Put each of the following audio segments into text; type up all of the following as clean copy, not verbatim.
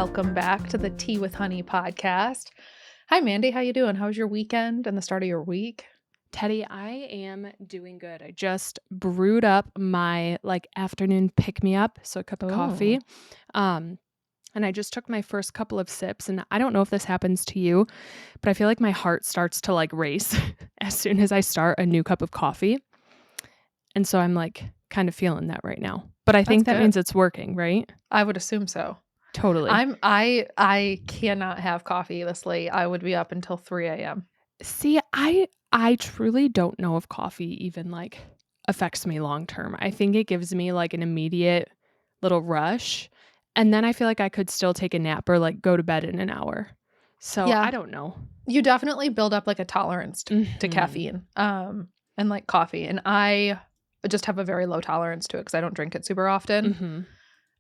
welcome back to the Tea with Honey podcast. Hi, Mandy. How you doing? How was your weekend and the start of your week? Teddy, I am doing good. I just brewed up my afternoon pick-me-up, so a cup of coffee. And I just took my first couple of sips, and I don't know if this happens to you, but I feel like my heart starts to race as soon as I start a new cup of coffee. And so I'm kind of feeling that right now. But I think that means it's working, right? I would assume so. Totally. I cannot have coffee this late. I would be up until 3 a.m. See, I truly don't know if coffee even affects me long term. I think it gives me an immediate little rush, and then I feel like I could still take a nap or go to bed in an hour. So yeah. I don't know. You definitely build up a tolerance to caffeine and coffee, and I just have a very low tolerance to it because I don't drink it super often.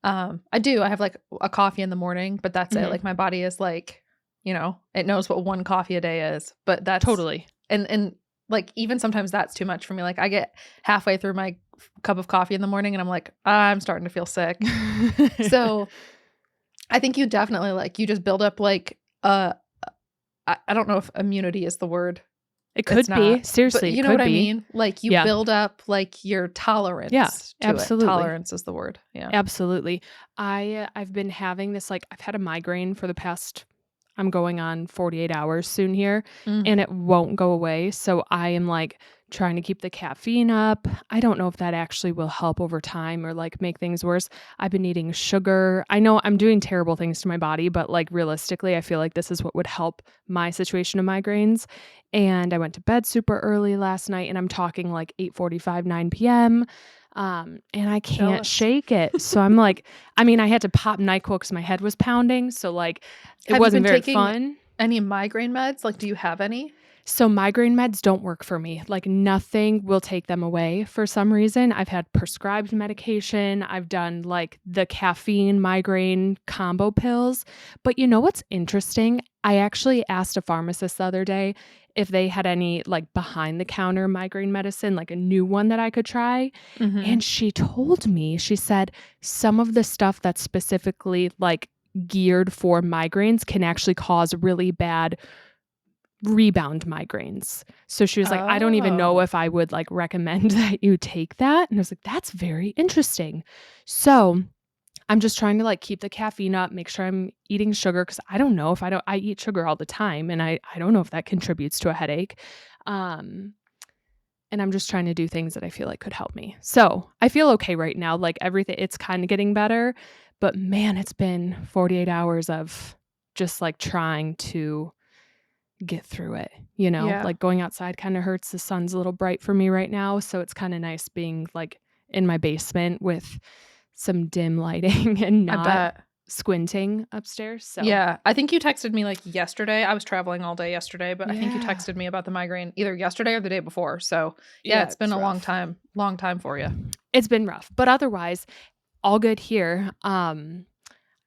I do. I have a coffee in the morning, but that's it. My body is it knows what one coffee a day is, but that's totally. And even sometimes that's too much for me. I get halfway through my cup of coffee in the morning and I'm like, I'm starting to feel sick. So I think you definitely you just build up I don't know if immunity is the word. It could be. Seriously, but you know what I mean? You build up your tolerance. Yeah, to absolutely. It. Tolerance is the word. Yeah, absolutely. I've been having this I've had a migraine for the past. I'm going on 48 hours soon here, and it won't go away. So I am trying to keep the caffeine up. I don't know if that actually will help over time or make things worse. I've been eating sugar. I know I'm doing terrible things to my body, but realistically, I feel like this is what would help my situation of migraines. And I went to bed super early last night, and I'm talking 8:45, 9 p.m. And I can't shake it. So I'm I had to pop NyQuil because my head was pounding. So it wasn't very fun. Any migraine meds? Do you have any? So migraine meds don't work for me. Nothing will take them away for some reason. I've had prescribed medication. I've done the caffeine migraine combo pills. But you know what's interesting? I actually asked a pharmacist the other day if they had any behind the counter migraine medicine, a new one that I could try. And she told me, she said some of the stuff that's specifically geared for migraines can actually cause really bad rebound migraines. So she was like, I don't even know if I would recommend that you take that. And I was like, that's very interesting. So I'm just trying to keep the caffeine up, make sure I'm eating sugar, because I don't know if I eat sugar all the time, and I don't know if that contributes to a headache. And I'm just trying to do things that I feel could help me. So I feel okay right now. Everything, it's kind of getting better, but man, it's been 48 hours of just trying to get through it, going outside kind of hurts. The sun's a little bright for me right now, so it's kind of nice being in my basement with some dim lighting and not squinting upstairs. So yeah, I think you texted me yesterday. I was traveling all day yesterday, but I think you texted me about the migraine either yesterday or the day before. So yeah, it's been a long time for you. It's been rough, but otherwise all good here.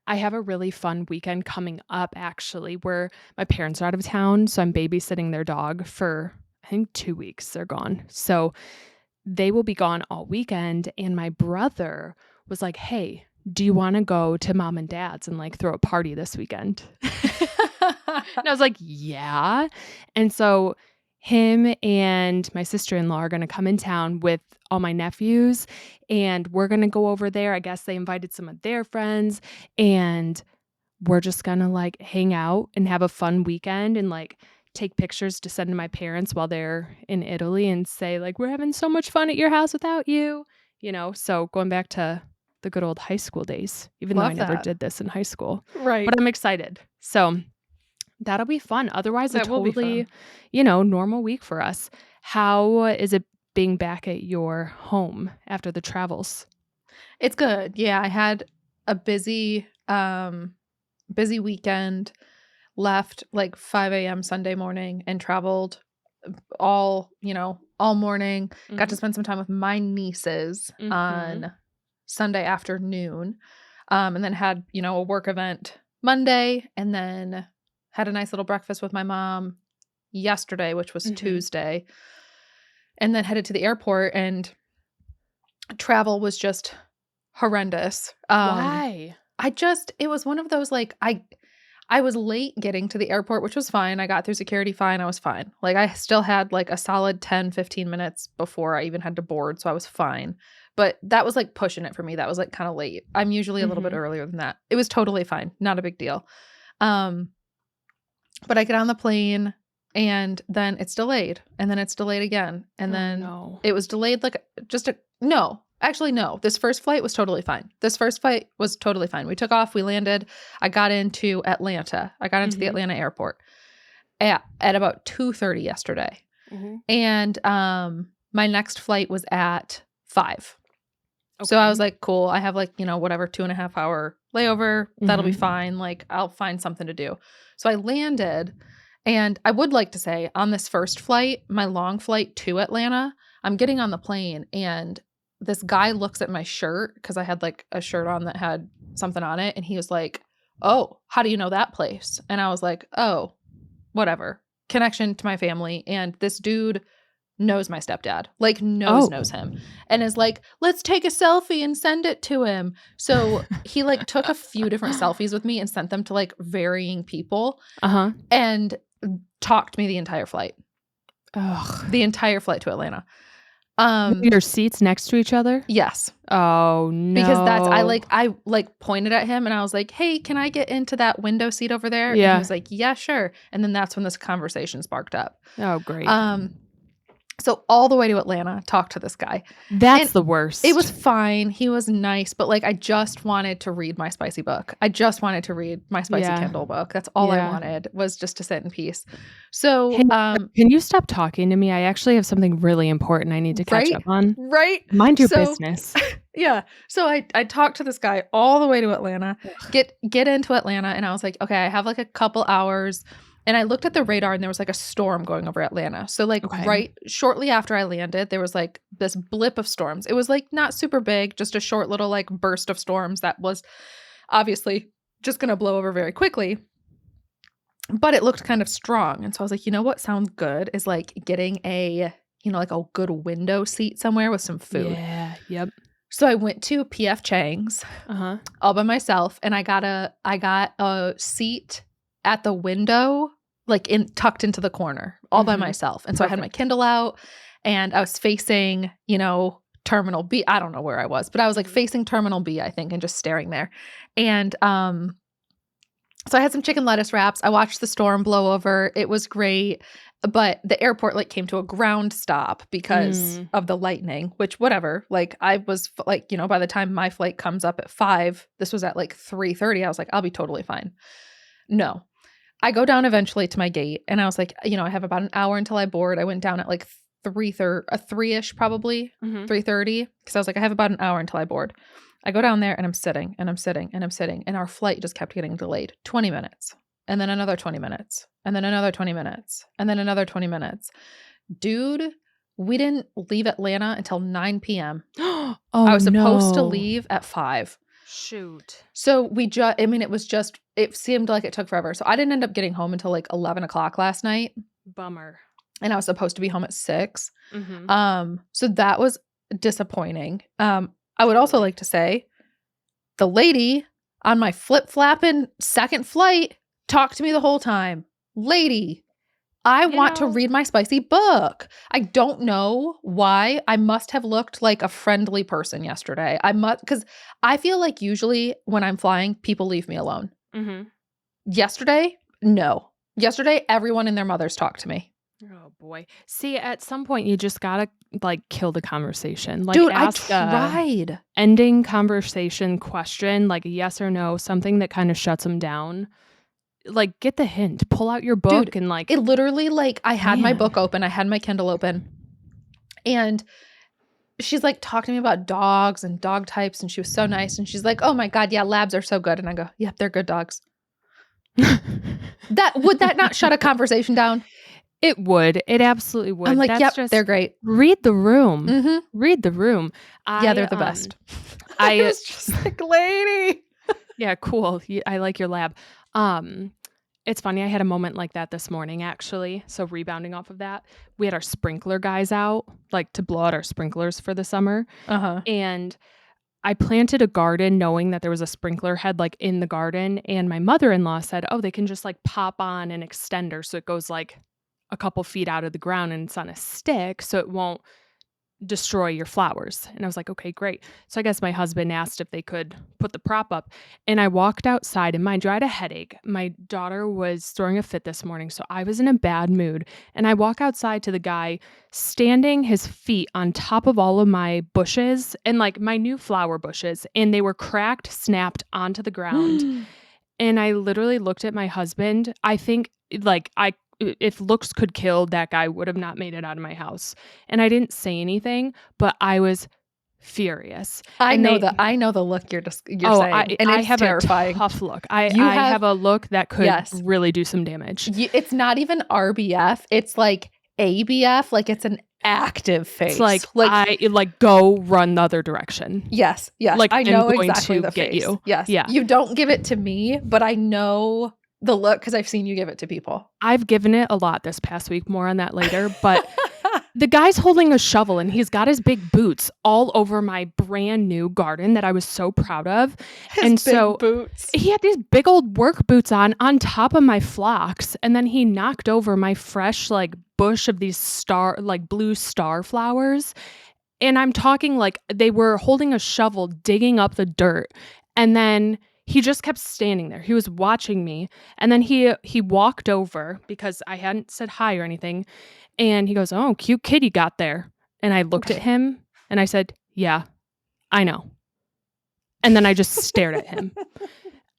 I have a really fun weekend coming up, actually, where my parents are out of town. So I'm babysitting their dog for, I think, 2 weeks. They're gone. So they will be gone all weekend. And my brother was like, hey, do you want to go to mom and dad's and throw a party this weekend? And I was like, yeah. And so him and my sister-in-law are going to come in town with all my nephews, and we're going to go over there. I guess they invited some of their friends, and we're just going to hang out and have a fun weekend and take pictures to send to my parents while they're in Italy and say we're having so much fun at your house without you, so going back to the good old high school days, even though I never did this in high school. Right. But I'm excited. So that'll be fun. Otherwise, a totally, normal week for us. How is it being back at your home after the travels? It's good. Yeah, I had a busy weekend. Left 5 a.m. Sunday morning and traveled all morning. Got to spend some time with my nieces on Sunday afternoon. And then had, a work event Monday, and then had a nice little breakfast with my mom yesterday, which was Tuesday, and then headed to the airport, and travel was just horrendous. Why? it was one of those, like, I was late getting to the airport, which was fine. I got through security fine. I was fine. Like, I still had, like, a solid 10, 15 minutes before I even had to board, so I was fine. But that was, like, pushing it for me. That was, like, kinda late. I'm usually a little bit Mhm. earlier than that. It was totally fine. Not a big deal. Um, but I get on the plane, and then it's delayed, and then it's delayed again, and Oh, then no. it was delayed, like, just a no. Actually, no. This first flight was totally fine. This first flight was totally fine. We took off, we landed. I got into Atlanta. I got into the Mhm. Atlanta airport at about 2:30 yesterday. Mhm. And, my next flight was at 5. So I was Okay. like, "Cool, I have, like, whatever, 2.5-hour layover. That'll be Mhm. fine, like, I'll find something to do." So I landed, and I would like to say on this first flight, my long flight to Atlanta, I'm getting on the plane, and this guy looks at my shirt because I had, like, a shirt on that had something on it, and he was like, "Oh, how do you know that place?" And I was like, "Oh, whatever. Connection to my family." And this dude knows my stepdad, like, knows Oh. knows him, and is like, "Let's take a selfie and send it to him." So, he, like, took a few different selfies with me and sent them to, like, varying people, Uh-huh. and talked me the entire flight. Ugh. The entire flight to Atlanta. Were Um, your seats next to each other? yes, Oh, because no. I, like, pointed at him, and I was like, "Hey, can I get into that window seat over there?" And he Yeah. was like, "Yeah, sure." And then that's when this conversation sparked up. Oh, great. Um So all the way to Atlanta, talked to this guy, and That's the it was worst. fine, he was nice, but, like, I just wanted to read my spicy book. I just wanted to read my spicy Yeah. Kindle book. That's all I Yeah. wanted, was just to sit in peace. Hey, So, can you stop talking to me? I actually have something really important I need to catch right? up on. Right? Mind your So business. yeah. So I talked to this guy all the way to Atlanta, get into Atlanta, and I was like, "Okay, I have, like, a couple hours." And I looked at the radar, and there was, like, a storm going over Atlanta. So, like, Okay. right shortly after I landed, there was, like, this blip of storms. It was, like, not super big, just a short little, like, burst of storms that was obviously just gonna blow over very quickly, but it looked kind of strong. And so I was like, "You know what sounds good is, like, getting like, a good window seat somewhere with some food." Yeah. Yep. So I went to PF Chang's Uh-huh. all by myself, and I got a seat at the window, like, in tucked into the corner, all by Mhm. myself, and so I had my Perfect. Kindle out, and I was facing, Terminal B. I don't know where I was, but I was, like, Mhm. facing Terminal B, I think, and just staring there, and, so I had some chicken lettuce wraps. I watched the storm blow over. It was great, but the airport, like, came to a ground stop because Mm. of the lightning, which whatever. Like, I was like, by the time my flight comes up at 5, this was at, like, 3:30. I was like, "I'll be totally fine." No. I go down eventually to my gate, and I was like, I have about an hour until I board. I went down at, like, 3-ish probably, Mhm. 3:30, because I was like, "I have about an hour until I board." I go down there, and I'm sitting, and I'm sitting, and I'm sitting, and our flight just kept getting delayed. 20 minutes, and then another 20 minutes, and then another 20 minutes, and then another 20 minutes. Dude, we didn't leave Atlanta until 9 PM. I Oh, was supposed to no. leave at 5. Shoot. So I mean, it seemed like it took forever. So I didn't end up getting home until, like, 11 o'clock last night, Bummer. and I was supposed to be home at 6. Mhm. So that was disappointing. I would also Totally. like to say the lady on my flip-flapping second flight talked to me the whole time. Lady, I You want to know read my spicy book. I don't know why. I must have looked like a friendly person yesterday. Because I feel like usually when I'm flying, people leave me alone. Mhm. Yesterday, no. Yesterday, everyone and their mothers talked to me. Oh, boy. See, at some point, you just gotta, like, kill the conversation. Like, Dude, I ask a tried. ending conversation question, like a yes or no, something that kinda shuts them down. Like, get the hint. Pull out your Dude, book and, like, it literally, like, I had my man. book open, I had my Kindle open, and she's, like, talking to me about dogs and dog types, and she was so nice, and she's like, "Oh my god, yeah, labs are so good," and I go, "Yep, they're good dogs." Would that not shut a conversation down? It would. It absolutely I'm would. like, That's "Yep, they're just great." read the room. Mhm. Read the room. Yeah, I, they're the best. I I was just like, "Lady." yeah, cool. I like your lab. Um, it's funny, I had a moment like that this morning, actually. So rebounding off of that, we had our sprinkler guys out, like, to blow out our sprinklers for the summer, Uh-huh. and I planted a garden knowing that there was a sprinkler head, like, in the garden, and my mother-in-law said, "Oh, they can just, like, pop on an extender so it goes, like, a couple feet out of the ground and it's on a stick so it won't destroy your flowers." And I was like, "Okay, great." So I guess my husband asked if they could put the prop up, and I walked outside, and mind you, I had a headache. My daughter was throwing a fit this morning, so I was in a bad mood, and I walk outside to the guy standing his feet on top of all of my bushes and, like, my new flower bushes, and they were cracked, snapped onto the ground, and I literally looked at my husband. I think, like, if looks could kill, that guy would have not made it out of my house. And I didn't say anything, but I was furious. I And know they the I know the look you're oh, saying, and I it's have a terrifying. tough look. I You I have have a look that could yes. really do some damage. It's not even RBF, it's like ABF, like, it's an active It's face. Like like, go run the other direction. yes, yes, Like, I I'm know going exactly to the get face. you. Yes. Yeah. You don't give it to me, but I know the look because 'cause I've seen you give it to people. I've given it a lot this past week, more on that later, but the guy's holding a shovel and he's got his big boots all over my brand new garden that I was so proud of. His And big so boots. he had these big old work boots on top of my phlox, and then he knocked over my fresh, like, bush of these blue star flowers, and I'm talking like they were holding a shovel digging up the dirt, and then he just kept standing there. He was watching me, and then he walked over because I hadn't said hi or anything, and he goes, "Oh, cute kid you got there." And I looked at him, and I said, "Yeah, I know." And then I just stared at him.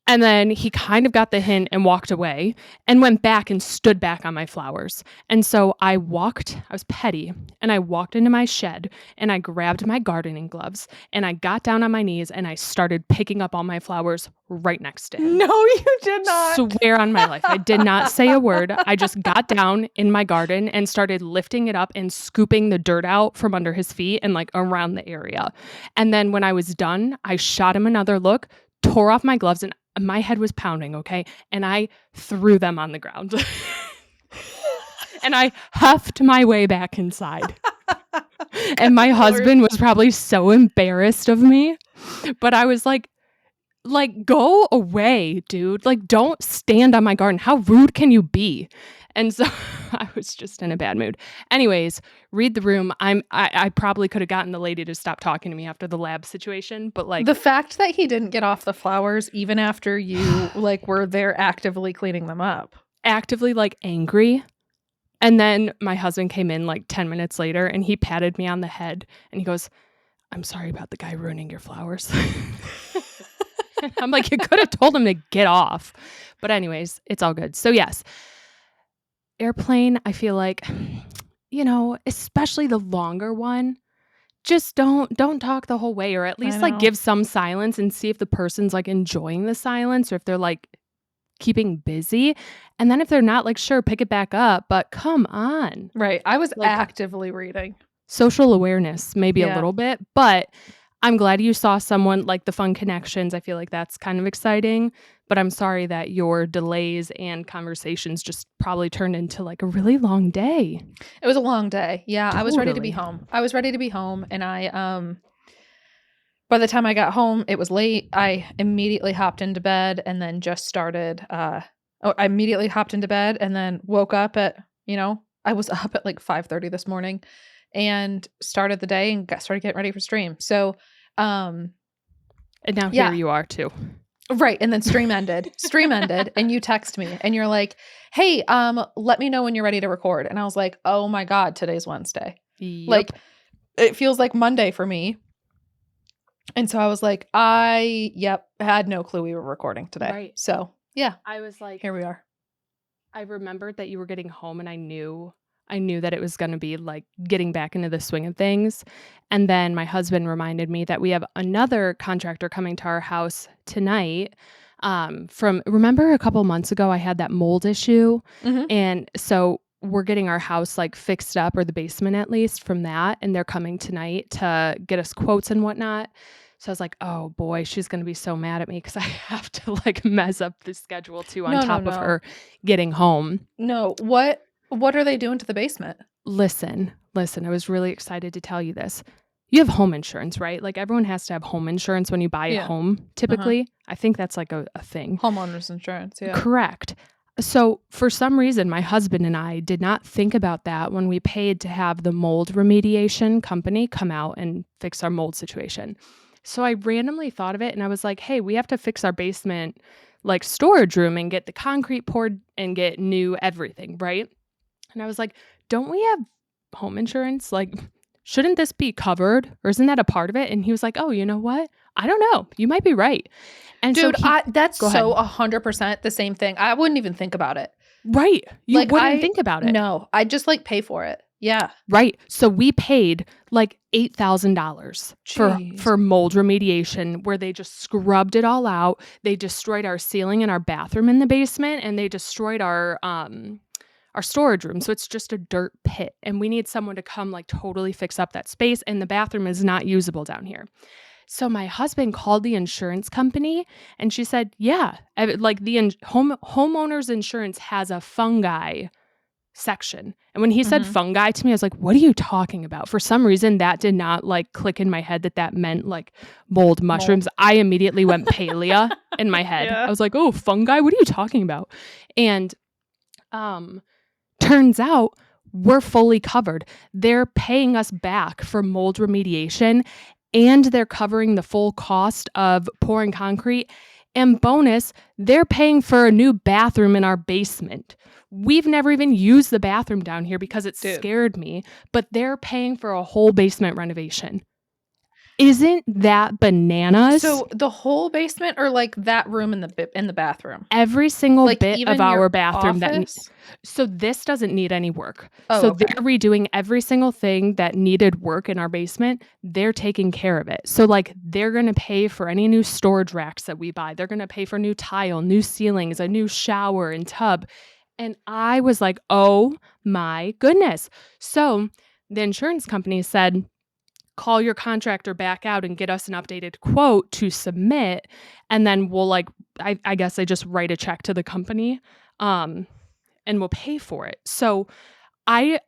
And then he kind of got the hint and walked away and went back and stood back on my flowers. And so I was petty, and I walked into my shed and I grabbed my gardening gloves and I got down on my knees and I started picking up all my flowers right next to him. No, you did not. Swear on my life. I did not say a word. I just got down in my garden and started lifting it up and scooping the dirt out from under his feet and, like, around the area. And then when I was done, I shot him another look, tore off my gloves, and my head was pounding, okay? And I threw them on the ground. And I huffed my way back inside. And my husband was probably so embarrassed of me, but I was like, go away, dude. Like, don't stand on my garden. How rude can you be? And so I was just in a bad mood. Anyways, read the room. I probably could have gotten the lady to stop talking to me after the lab situation, but, like, The fact that he didn't get off the flowers even after you, like, were there actively cleaning them up. actively, like, angry. And then my husband came in like 10 minutes later and he patted me on the head and he goes, "I'm sorry about the guy ruining your flowers." I'm like, you could have told him to get off. But anyways, it's all good. So yes, airplane, I feel like, especially the longer one, just don't talk the whole way, or at least, like, know. give some silence and see if the person's, like, enjoying the silence or if they're, like, keeping busy. And then if they're not, like, sure, pick it back up, but come on. Right. I was Like, actively reading. social awareness, maybe a Yeah. little bit, but I'm glad you saw someone, like, the fun connections. I feel like that's kind of exciting, but I'm sorry that your delays and conversations just probably turned into, like, a really long day. It was a long day. Yeah, I was ready to be Totally. home. I was ready to be home, and by the time I got home, it was late. I immediately hopped into bed and then just started, I immediately hopped into bed and then woke up at, I was up at like 5:30 this morning and started the day and started getting ready for stream. So, And now yeah. here you are too. Right, and then stream ended. Stream ended, and you text me, and you're like, "Hey, let me know when you're ready to record." And I was like, "Oh my god, today's Wednesday." Yep. Like, it feels like Monday for me. And so I was like, had no clue we were recording today. Right. So, yeah, I was like, here we are. I remembered that you were getting home and I knew that it was going to be, like, getting back into the swing of things. And then my husband reminded me that we have another contractor coming to our house tonight. Remember a couple months ago I had that mold issue, Mhm. and so we're getting our house, like, fixed up, or the basement at least, from that, and they're coming tonight to get us quotes and whatnot. So I was like, "Oh boy, she's gonna be so mad at me because I have to, like, mess up the schedule too on No, no, top of no. her getting home." No, what are they doing to the basement? Listen, I was really excited to tell you this. you have home insurance, right? Like everyone has to have home insurance when you buy a Yeah. home, typically. I think that's like a thing. Homeowners insurance, yeah. Correct. So for some reason, my husband and I did not think about that when we paid to have the mold remediation company come out and fix our mold situation. So I randomly thought of it and I was like, hey, we have to fix our basement like storage room and get the concrete poured and get new everything, right? And I was like, don't we have home insurance? Like, shouldn't this be covered or isn't that a part of it? And he was like, oh, you know what? I don't know. You might be right. And so Dude, that's go ahead. so 100% the same thing. I wouldn't even think about it. Right. You Like, wouldn't think about it. No, I just like pay for it. Yeah. Right. So we paid like $8,000 for mold remediation where they just scrubbed it all out. They destroyed our ceiling in our bathroom in the basement and they destroyed our storage room. So it's just a dirt pit and we need someone to come like totally fix up that space and the bathroom is not usable down here. So my husband called the insurance company and she said, yeah, like the homeowner's insurance has a fungi section. And when he said fungi to me, I was like, what are you talking about? For some reason, that did not like click in my head that meant like mold mushrooms. I immediately went Palia in my head. Yeah. I was like, oh, fungi? What are you talking about? And turns out we're fully covered. They're paying us back for mold remediation and they're covering the full cost of pouring concrete. And bonus, they're paying for a new bathroom in our basement. We've never even used the bathroom down here because it scared me, but they're paying for a whole basement renovation. Isn't that bananas? So the whole basement or like that room in the bathroom? Every single like bit of our bathroom office? So this doesn't need any work. Oh, so okay. they're redoing every single thing that needed work in our basement. They're taking care of it. So like they're going to pay for any new storage racks that we buy. They're going to pay for new tile, new ceilings, a new shower and tub. And I was like, oh my goodness. So the insurance company said, call your contractor back out and get us an updated quote to submit. And then we'll like, I guess I just write a check to the company and we'll pay for it. So I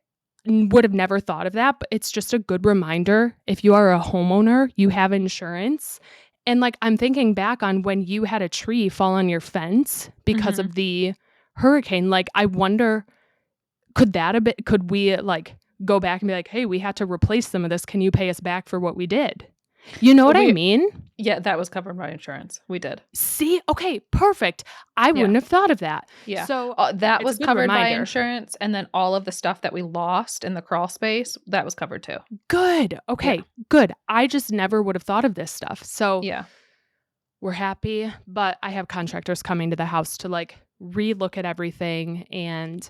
would have never thought of that, but it's just a good reminder. If you are a homeowner, you have insurance. And like, I'm thinking back on when you had a tree fall on your fence because of the hurricane. Like, I wonder, could we like go back and be like, hey, we had to replace some of this. Can you pay us back for what we did? You know what I mean? Yeah, that was covered by insurance. We did. See? Okay, perfect. I wouldn't have thought of that. Yeah. So that was covered by insurance. And then all of the stuff that we lost in the crawl space, that was covered too. Good. Okay, good. I just never would have thought of this stuff. So yeah, we're happy, but I have contractors coming to the house to like relook at everything. And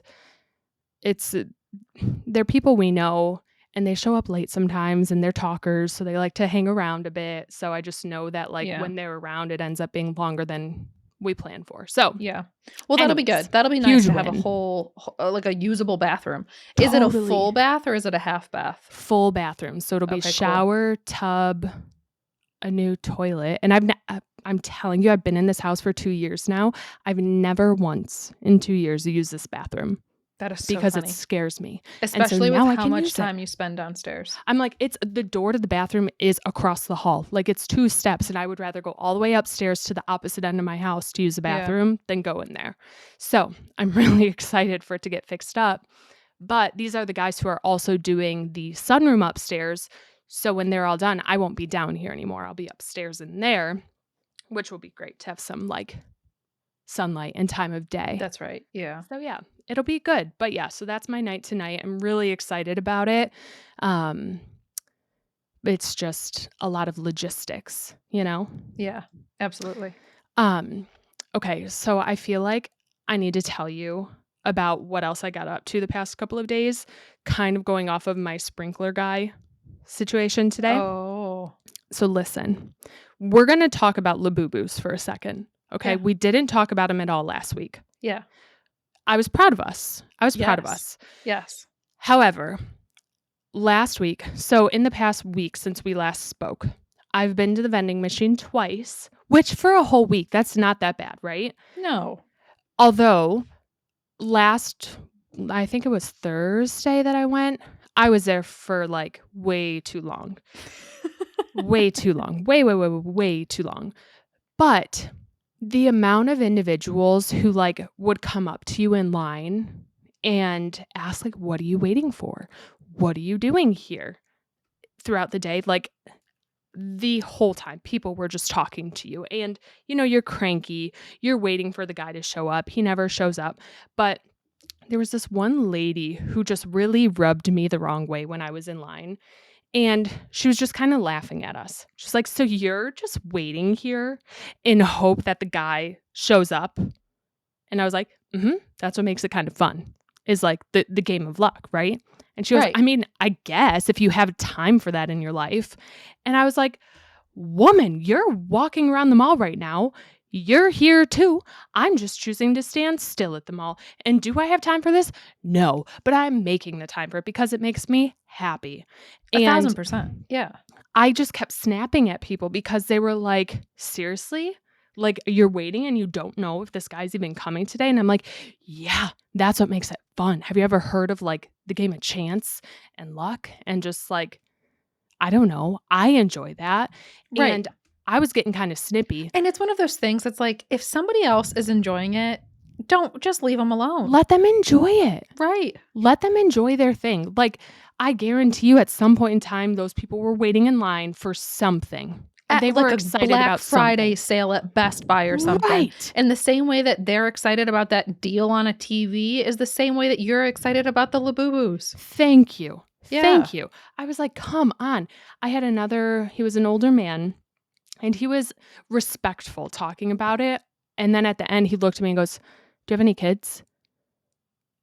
they're people we know. And they show up late sometimes and they're talkers. So they like to hang around a bit. So I just know that like when they're around, it ends up being longer than we plan for. So yeah. Well, that'll be good. That'll be nice to have a whole, like a usable bathroom. Is it a full bath or is it a half bath? Full bathroom. So it'll be shower, tub, a new toilet. And I'm telling you, I've been in this house for 2 years now. I've never once in 2 years used this bathroom. That is so because funny. It scares me. Especially with how much time you spend downstairs. I'm like, the door to the bathroom is across the hall. Like it's 2 steps and I would rather go all the way upstairs to the opposite end of my house to use the bathroom than go in there. So I'm really excited for it to get fixed up. But these are the guys who are also doing the sunroom upstairs. So when they're all done, I won't be down here anymore. I'll be upstairs in there, which will be great to have some like sunlight and time of day. That's right. Yeah. So yeah, it'll be good. But yeah, so that's my night tonight. I'm really excited about it. It's just a lot of logistics, you know? Yeah, absolutely. Okay, so I feel like I need to tell you about what else I got up to the past couple of days, kind of going off of my sprinkler guy situation today. Oh. So listen, we're going to talk about Labubu's for a second. Okay, we didn't talk about him at all last week. Yeah. I was proud of us. Proud of us. Yes. However, last week, so in the past week since we last spoke, I've been to the vending machine twice, which for a whole week, that's not that bad, right? No. Although I think it was Thursday that I went, I was there for, like, way too long. Way too long. Way, way, way, way too long. But the amount of individuals who, like, would come up to you in line and ask, like, "What are you waiting for? What are you doing here?" Throughout the day, like, the whole time, people were just talking to you, and, you're cranky, you're waiting for the guy to show up, he never shows up, but there was this one lady who just really rubbed me the wrong way when I was in line, and she was just kinda laughing at us. She's like, "So you're just waiting here in hope that the guy shows up?" And I was like, "Mhm, that's what makes it kind of fun, is, like, the game of luck, right?" And she goes, Right. "I mean, I guess if you have time for that in your life." And I was like, "Woman, you're walking around the mall right now. You're here too. I'm just choosing to stand still at the mall. And do I have time for this? No, but I'm making the time for it because it makes me happy." And 1,000%. Yeah. I just kept snapping at people because they were like, "Seriously? Like, you're waiting and you don't know if this guy's even coming today?" And I'm like, "Yeah, that's what makes it fun. Have you ever heard of, like, the game of chance and luck?" And just, like, I don't know, I enjoy that, Right. and I was getting kinda snippy. And it's one of those things that's like, if somebody else is enjoying it, don't just leave them alone. Let them enjoy it. Right. Let them enjoy their thing. Like, I guarantee you at some point in time, those people were waiting in line for something, and they At were like a excited Black about Friday something. sale at Best Buy or something. Right. And the same way that they're excited about that deal on a TV is the same way that you're excited about the Labubus. Thank you. Yeah. Thank you. I was like, "Come on." He was an older man, and he was respectful talking about it, and then at the end, he looked at me and goes, "Do you have any kids?"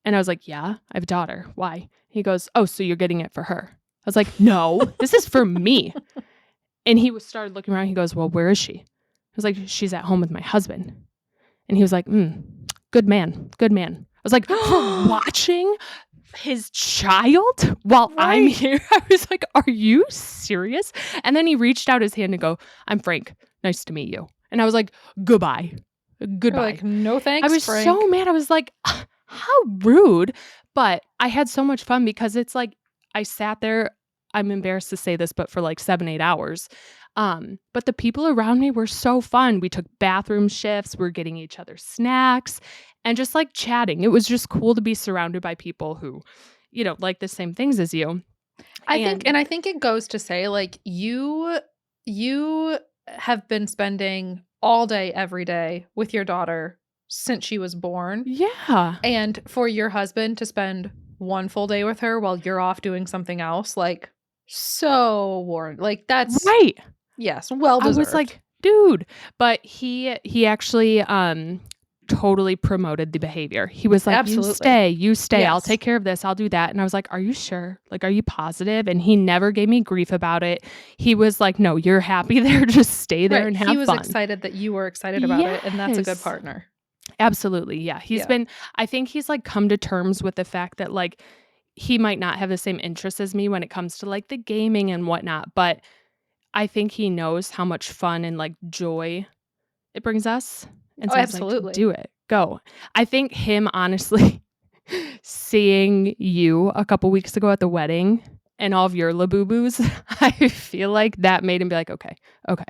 And I was like, "Yeah, I have a daughter. Why?" He goes, "Oh, so you're getting it for her." I was like, "No, this is for me." And he started looking around. He goes, "Well, where is she?" I was like, "She's at home with my husband." And he was like, good man, good man." I was like, "For watching his child while I'm Right. here?" I was like, "Are you serious?" And then he reached out his hand and go, "I'm Frank. Nice to meet you." And I was like, "Goodbye. You're Goodbye." like, "No I thanks, was so Frank." mad. I was like, "How rude." But I had so much fun because it's like I sat there, I'm embarrassed to say this, but for like 7, 8 hours. But the people around me were so fun. We took bathroom shifts, we're getting each other snacks and just like chatting. It was just cool to be surrounded by people who, like the same things as you. And I think it goes to say, like, you have been spending all day, every day with your daughter since she was born, yeah, and for your husband to spend 1 full day with her while you're off doing something else, like, so warm. Like, that's right. yes, well I was deserved. like, "Dude," but he actually, totally promoted the behavior. He was like, Absolutely. you stay, I'll Yes. take care of this, I'll do that." And I was like, "Are you sure? Like, are you positive?" And he never gave me grief about it. He was like, "No, you're happy there, just stay there Right, and he have was fun." excited that you were excited about it, and that's a good Yes. partner. Absolutely, yeah. Yeah. I think he's, like, come to terms with the fact that, like, he might not have the same interests as me when it comes to, like, the gaming and whatnot, but I think he knows how much fun and, like, joy it brings us, and Oh, so he's like, absolutely. "Do it. Go." I think him honestly seeing you a couple weeks ago at the wedding and all of your Labubus, I feel like that made him be like, "Okay, okay,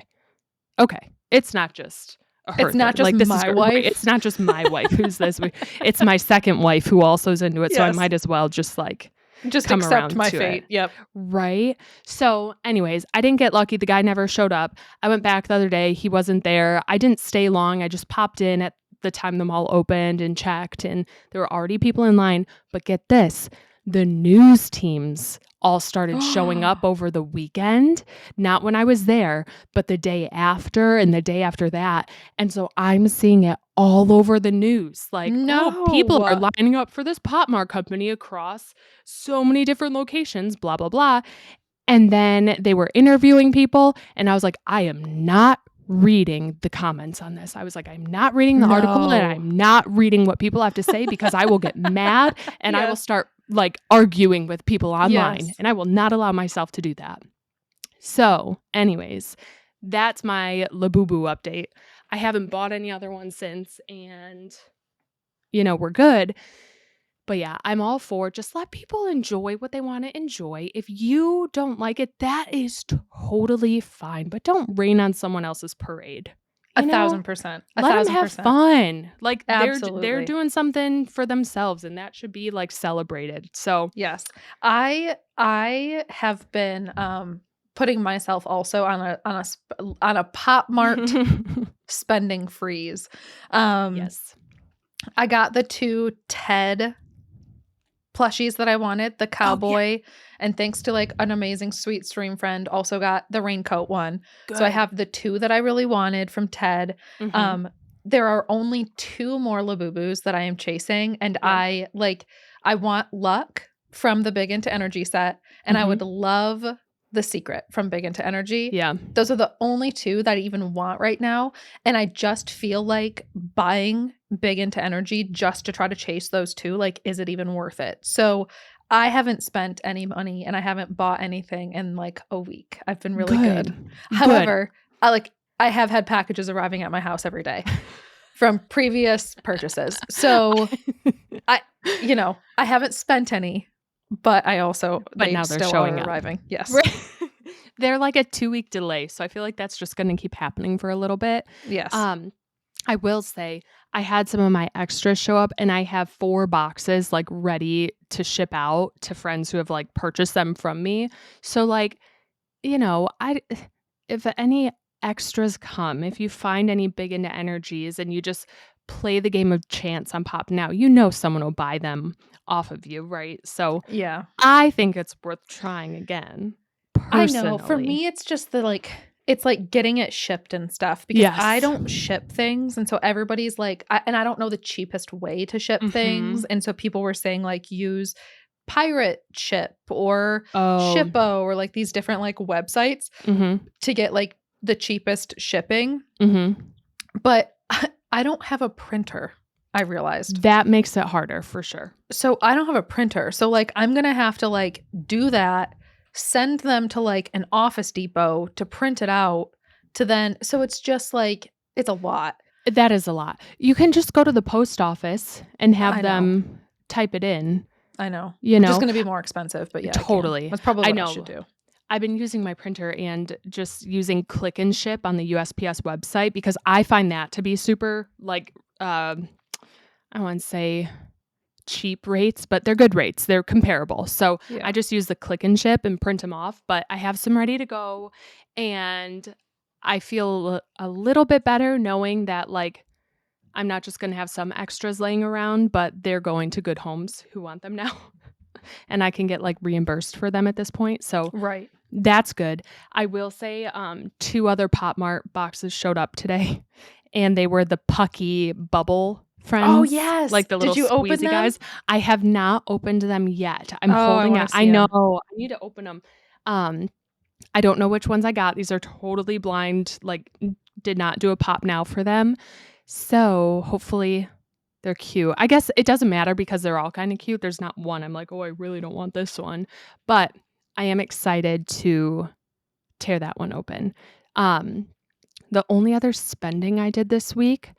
okay. It's not just a her It's not thing. just Like, this is my right, it's wife. not just my wife who's this way. It's my second wife who also is into it, so I Yes. might as well just, like, Just come accept around my to it." fate. Yep. Right? So, anyways, I didn't get lucky, the guy never showed up. I went back the other day, he wasn't there. I didn't stay long, I just popped in at the time the mall opened and checked, and there were already people in line, but get this, the news teams all started showing up over the weekend, not when I was there, but the day after and the day after that, and so I'm seeing it all over the news, like, "Oh, people are No. lining up for this Pop Mart company across so many different locations, blah, blah, blah." And then they were interviewing people, and I was like, "I am not reading the comments on this." I was like, "I'm not reading the article, and No. I'm not reading what people have to say because I will get mad, and I will Yes. start, like, arguing with people online, Yes. and I will not allow myself to do that." So, anyways, that's my Labubu update. I haven't bought any other ones since, and, we're good. But yeah, I'm all for just let people enjoy what they wanna enjoy. If you don't like it, that is totally fine, but don't rain on someone else's parade, you know? 1,000%. Let them have 1,000%. fun. Like, they're Absolutely. doing something for themselves, and that should be, like, celebrated. So Yes. I have been, putting myself also on a Pop Mart spending freeze. Um, yes. I got the 2 Ted plushies that I wanted, the Oh, yeah, cowboy, and thanks to, like, an amazing sweet stream friend, also got the raincoat one. So I good. have the 2 that I really wanted from Ted. Mhm. Um, there are only 2 more Labubus that I am chasing, and Good. I want Luck from the Big Into Energy set, and I would Mhm. love The Secret from Big Into Energy. Yeah. Those are the only 2 that I even want right now, and I just feel like buying Big Into Energy just to try to chase those 2, like, is it even worth it? So, I haven't spent any money and I haven't bought anything in, like, a week. I've been really good. Good. Good. However, I have had packages arriving at my house every day from previous purchases. So, I I haven't spent any, but I also But they now they're still showing are up. arriving. Yes. Right. They're like a 2-week delay, so I feel like that's just gonna keep happening for a little bit. Yes. Um, I will say I had some of my extras show up, and I have 4 boxes, like, ready to ship out to friends who have, like, purchased them from me. So, like, I if any extras come, if you find any big into energies and you just play the game of chance on Pop Now, someone will buy them off of you, right? So, Yeah. I think it's worth trying again, I know. For personally. me, it's just it's like getting it shipped and stuff because I Yes. don't ship things. And so everybody's like, and I don't know the cheapest way to ship things. Mhm. And so people were saying, like, use Pirate Ship or Oh, Shippo or like these different like websites mhm, to get like the cheapest shipping. mhm. But I don't have a printer, I realized. That makes it harder for sure. So I don't have a printer. So like I'm going to have to like do that, send them to like an Office Depot to print it out to then so it's just like it's a lot. That is a lot. You can just go to the post office and have I know. them type it in, I know. you Just know? going to be more expensive, but yeah, I can. Totally. That's probably I what I should know. do. I've been using my printer and just using click and ship on the USPS website because I find that to be super, like, I wouldn't say cheap rates, but they're good rates. They're comparable. So I Yeah. just use the click and ship and print them off, but I have some ready to go. And I feel a little bit better knowing that, like, I'm not just going to have some extras laying around, but they're going to good homes who want them now. And I can get like reimbursed for them at this point. So Right. that's good. I will say 2 other Pop Mart boxes showed up today, and they were the Pucky Bubble Oh, Friends, yes. like the Did little you open squeezy them? guys. I have not opened them yet. I'm Oh, I holding want out. to I see them. know. I need to open them. Um, I don't know which ones I got. These are totally blind, like, did not do a Pop Now for them. So, hopefully they're cute. I guess it doesn't matter because they're all kinda cute. There's not one I'm like, "Oh, I really don't want this one." But I am excited to tear that one open. Um, the only other spending I did this week,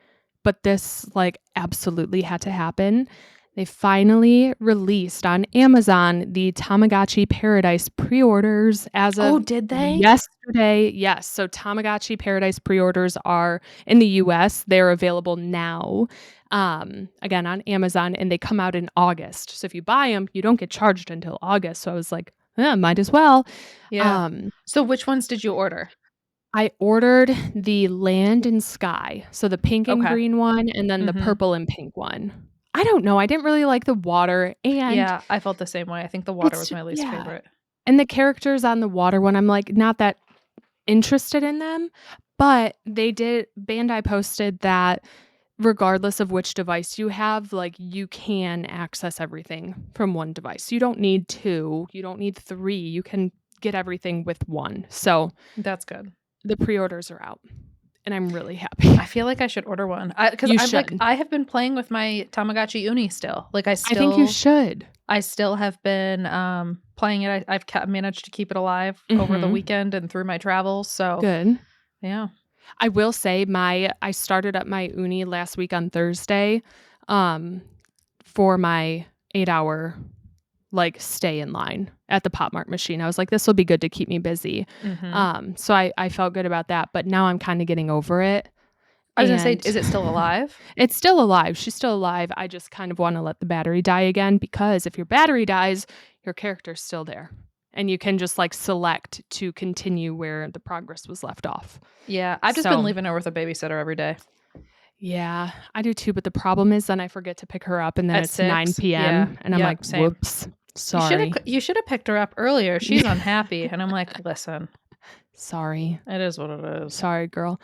but this, like, absolutely had to happen, they finally released on Amazon the Tamagotchi Paradise pre-orders as Oh, of did they? yesterday. Yes, so Tamagotchi Paradise pre-orders are in the US, they're available now, again, on Amazon, and they come out in August. So if you buy them, you don't get charged until August, so I was like, "Yeah, might as well." Yeah. Um So which ones did you order? I ordered the land and sky, so the pink and Okay. green one and then the Mhm. purple and pink one. I don't know, I didn't really like the water, and Yeah, I felt the same way. I think the water it's was my least yeah, favorite. and the characters on the water one, I'm, like, not that interested in them, but Bandai posted that regardless of which device you have, like, you can access everything from one device. You don't need 2, you don't need 3, you can get everything with 1. So, That's good. the pre-orders are out, and I'm really I happy. feel like I should order one. Because You should. I have been playing with my Tamagotchi Uni still. Like, I think you should. I still have been, playing it. I've kept managed to keep it alive over the Mhm. weekend and through my travels, so, Good. yeah. I will say I started up my uni last week on Thursday, um, for my 8-hour, like, stay in line at the Pop Mart machine. I was like, "This will be good to keep me busy." Mhm. So I felt good about that, but now I'm kinda getting over it, I was gonna say, and is it still alive? it's still alive. She's still alive. I just kind of wanna let the battery die again because if your battery dies, your character's still there, and you can just, like, select to continue where the progress was left off. Yeah, I've just been So leaving her with a babysitter every day. yeah, I do too, but the problem is then I forget to pick her up and then At it's 9 6? Yeah. PM and I'm like, Yep, same. "Whoops, sorry." You shoulda picked her up earlier, she's unhappy, and I'm like, "Listen, Sorry. it is what it is." Sorry, girl.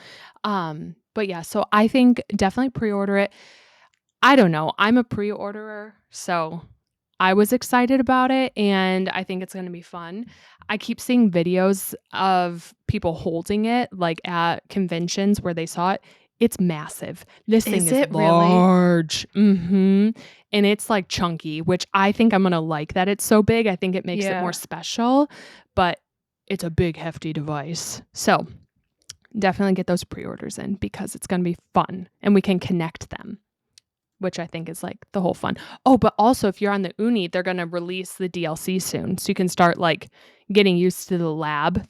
But yeah, so I think definitely pre-order it. I don't know, I'm a pre-orderer, so I was excited about it, and I think it's gonna be fun. I keep seeing videos of people holding it, like, at conventions where they saw it. It's massive. This thing Is is it really? large. Mhm. And it's, like, chunky, which I think I'm gonna like that it's so big. I think it makes it more Yeah. special, but it's a big, hefty device. So, definitely get those pre-orders in because it's gonna be fun, and we can connect them, which I think is, like, the whole fun. Oh, but also if you're on the Uni, they're gonna release the DLC soon, so you can start, like, getting used to the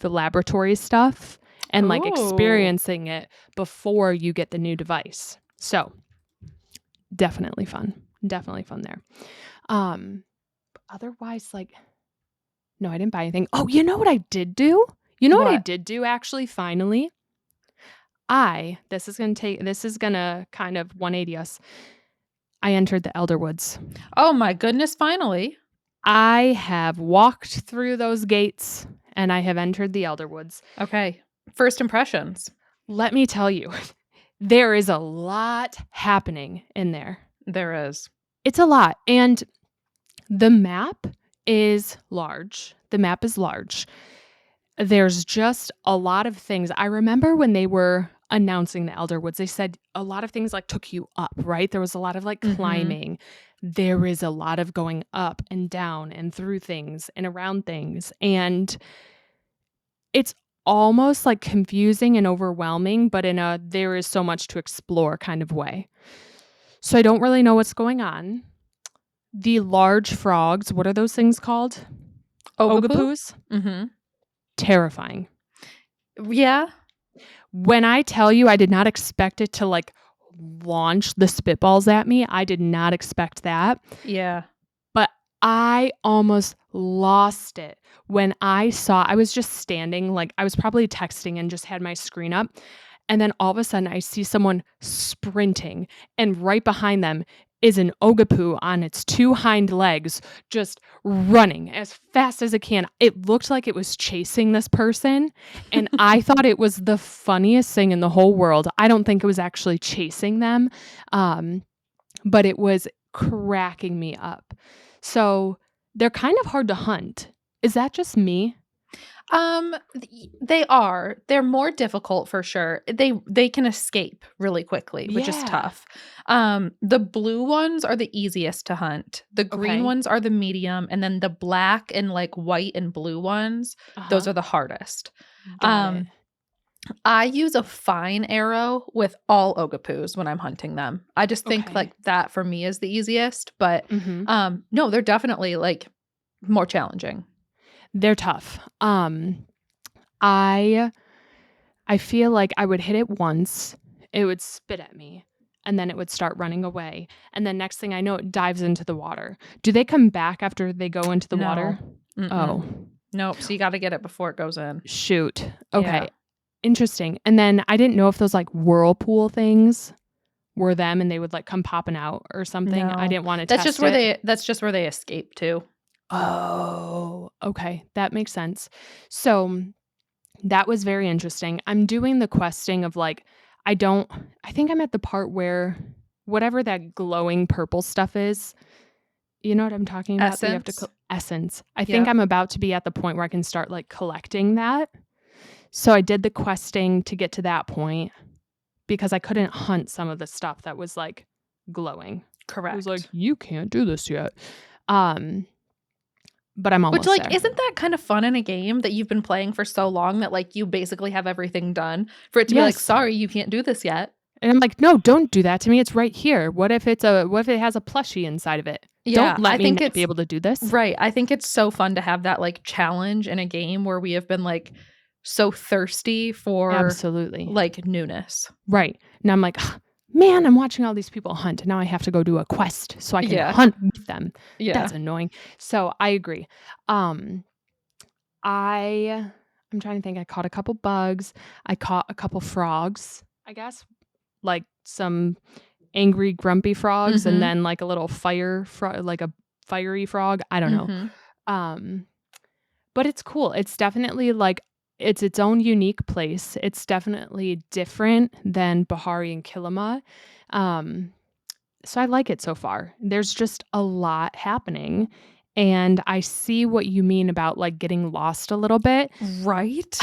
laboratory stuff, and, like, Ooh. experiencing it before you get the new device. So, definitely fun. Definitely fun there. Um, otherwise, like no, I didn't buy anything. Oh, you know what I did do? You know what I What? did do actually finally? This is gonna kind of 180 us. I entered the Elder Woods. Oh my goodness, finally. I have walked through those gates and I have entered the Elder Woods. Okay. First impressions. Let me tell you, there is a lot happening in there. There is. It's a lot. And the map is large. The map is large. There's just a lot of things. I remember when they were announcing the Elder Woods, they said a lot of things like took you up, right? There was a lot of like Mhm. climbing. There is a lot of going up and down and through things and around things. And it's almost like confusing and overwhelming, but in a there is so much to explore kind of way. So I don't really know what's going on. The large frogs, what are those things called? Ogapoo? Ogapoos? Mhm. Terrifying. Yeah. When I tell you I did not expect it to, like, launch the spitballs at me, I did not expect that, Yeah. but I almost lost it when I was just standing, like, I was probably texting and just had my screen up, and then all of a sudden I see someone sprinting, and right behind them is an Ogapoo on its 2 hind legs just running as fast as it can. It looked like it was chasing this person, and I thought it was the funniest thing in the whole world. I don't think it was actually chasing them, um, but it was cracking me up. So, they're kind of hard to hunt. Is that just me? They are. They're more difficult for sure. They can escape really quickly, which is Yeah. tough. The blue ones are the easiest to hunt. The green Okay. ones are the medium, and then the black and like white and blue ones, those Uh-huh. are the hardest. Got it. Um, I use a fine arrow with all Ogapoos when I'm hunting them. I just think Okay. like that for me is the easiest, but Mhm. no, they're definitely like more challenging. They're tough. I I feel like I would hit it once, it would spit at me, and then it would start running away, and then next thing I know, it dives into the water. Do they come back after they go into the No. water? Mm-mm. Oh, Nope, so you gotta get it before it goes in. shoot. Yeah. Okay, interesting, and then I didn't know if those, like, whirlpool things were them and they would, like, come popping out or something. I No. didn't wanna test it. That's just where they escape to. Oh, okay, that makes sense. So that was very interesting. I'm doing the questing of, like, I don't I think I'm at the part where whatever that glowing purple stuff is, you know what I'm talking about? That you have to Essence? essence. I think Yep. I'm about to be at the point where I can start, like, collecting that. So I did the questing to get to that point because I couldn't hunt some of the stuff that was, like, glowing. It was like, Correct. "You can't do this yet." Um, but I'm Which, almost like, there. isn't that kind of fun in a game that you've been playing for so long that, like, you basically have everything done for it to be like, Yes. "Sorry, you can't do this yet." And I'm like, "No, don't do that to me, it's right here. What if it has a plushie inside of it?" Yeah, Don't let I me think not be it's able to do this. right, I think it's so fun to have that, like, challenge in a game where we have been, like, so thirsty for, Absolutely. like, newness. Right. Now I'm like, "Ugh, man, I'm watching all these people hunt. Now I have to go do a quest so I can Yeah, hunt with them." That's yeah. annoying. So I agree. Um, I I'm trying to think. I caught a couple bugs. I caught a couple frogs, I guess, like some angry, grumpy frogs, and Mhm, then like a little fire frog, like a fiery frog. I don't know. mhm. Um, but it's cool. It's definitely like it's its own unique place. It's definitely different than Bahari and Kilima. Um, so I like it so far. There's just a lot happening, and I see what you mean about, like, getting lost a little bit. Right?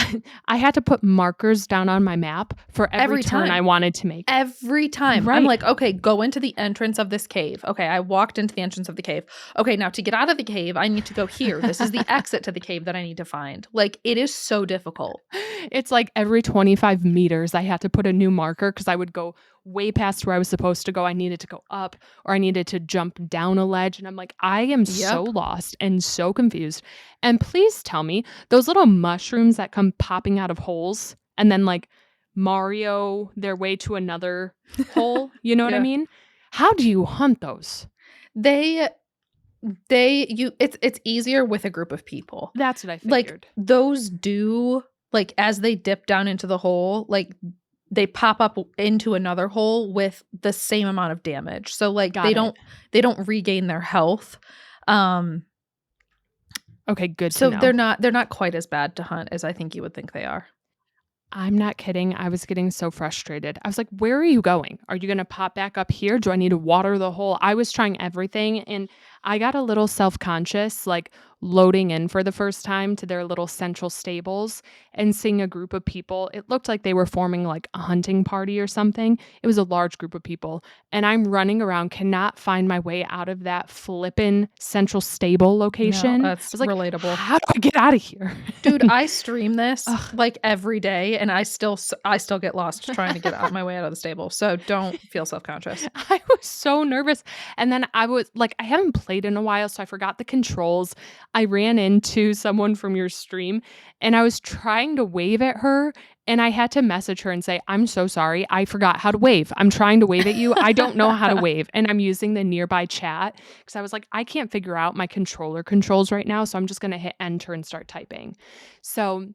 I had to put markers down on my map for every Every turn I time. wanted to make. Every time. I'm Right. like, "Okay, go into the entrance of this cave." Okay, I walked into the entrance of the cave. Okay, now to get out of the cave, I need to go here. This is the exit to the cave that I need to find. Like, it is so difficult. It's like every 25 meters, I had to put a new marker because I would go way past where I was supposed to go. I needed to go up or I needed to jump down a ledge. And I'm like, I am so Yep. lost and so confused. And please tell me those little mushrooms that come popping out of holes and then like Mario their way to another hole. You know what I Yeah. mean? How do you hunt those? They it's easier with a group of people. That's what I Like, figured. those do like, as they dip down into the hole, like, they pop up into another hole with the same amount of damage. So, like, Got it. they don't regain their health. Um, Okay, good to so know. they're not quite as bad to hunt as I think you would think they are. I'm not kidding. I was getting so frustrated. I was like, "Where are you going? Are you gonna pop back up here? Do I need to water the hole?" I was trying everything and I got a little self-conscious, like loading in for the first time to their little central stables and seeing a group of people. It looked like they were forming like a hunting party or something. It was a large group of people. And I'm running around, cannot find my way out of that flippin' central stable No, location. I that's was like, relatable. "How do I get out of here?" Dude, I stream this, Ugh. like, every day, and I still get lost trying to get out my way out of the stable, so don't feel self-conscious. I was so nervous. And then I was like, I haven't played in a while, so I forgot the controls. I ran into someone from your stream and I was trying to wave at her. And I had to message her and say, I'm so sorry. I forgot how to wave. I'm trying to wave at you. I don't know how to wave. And I'm using the nearby chat because I was like, I can't figure out my controller controls right now. So I'm just going to hit enter and start typing. So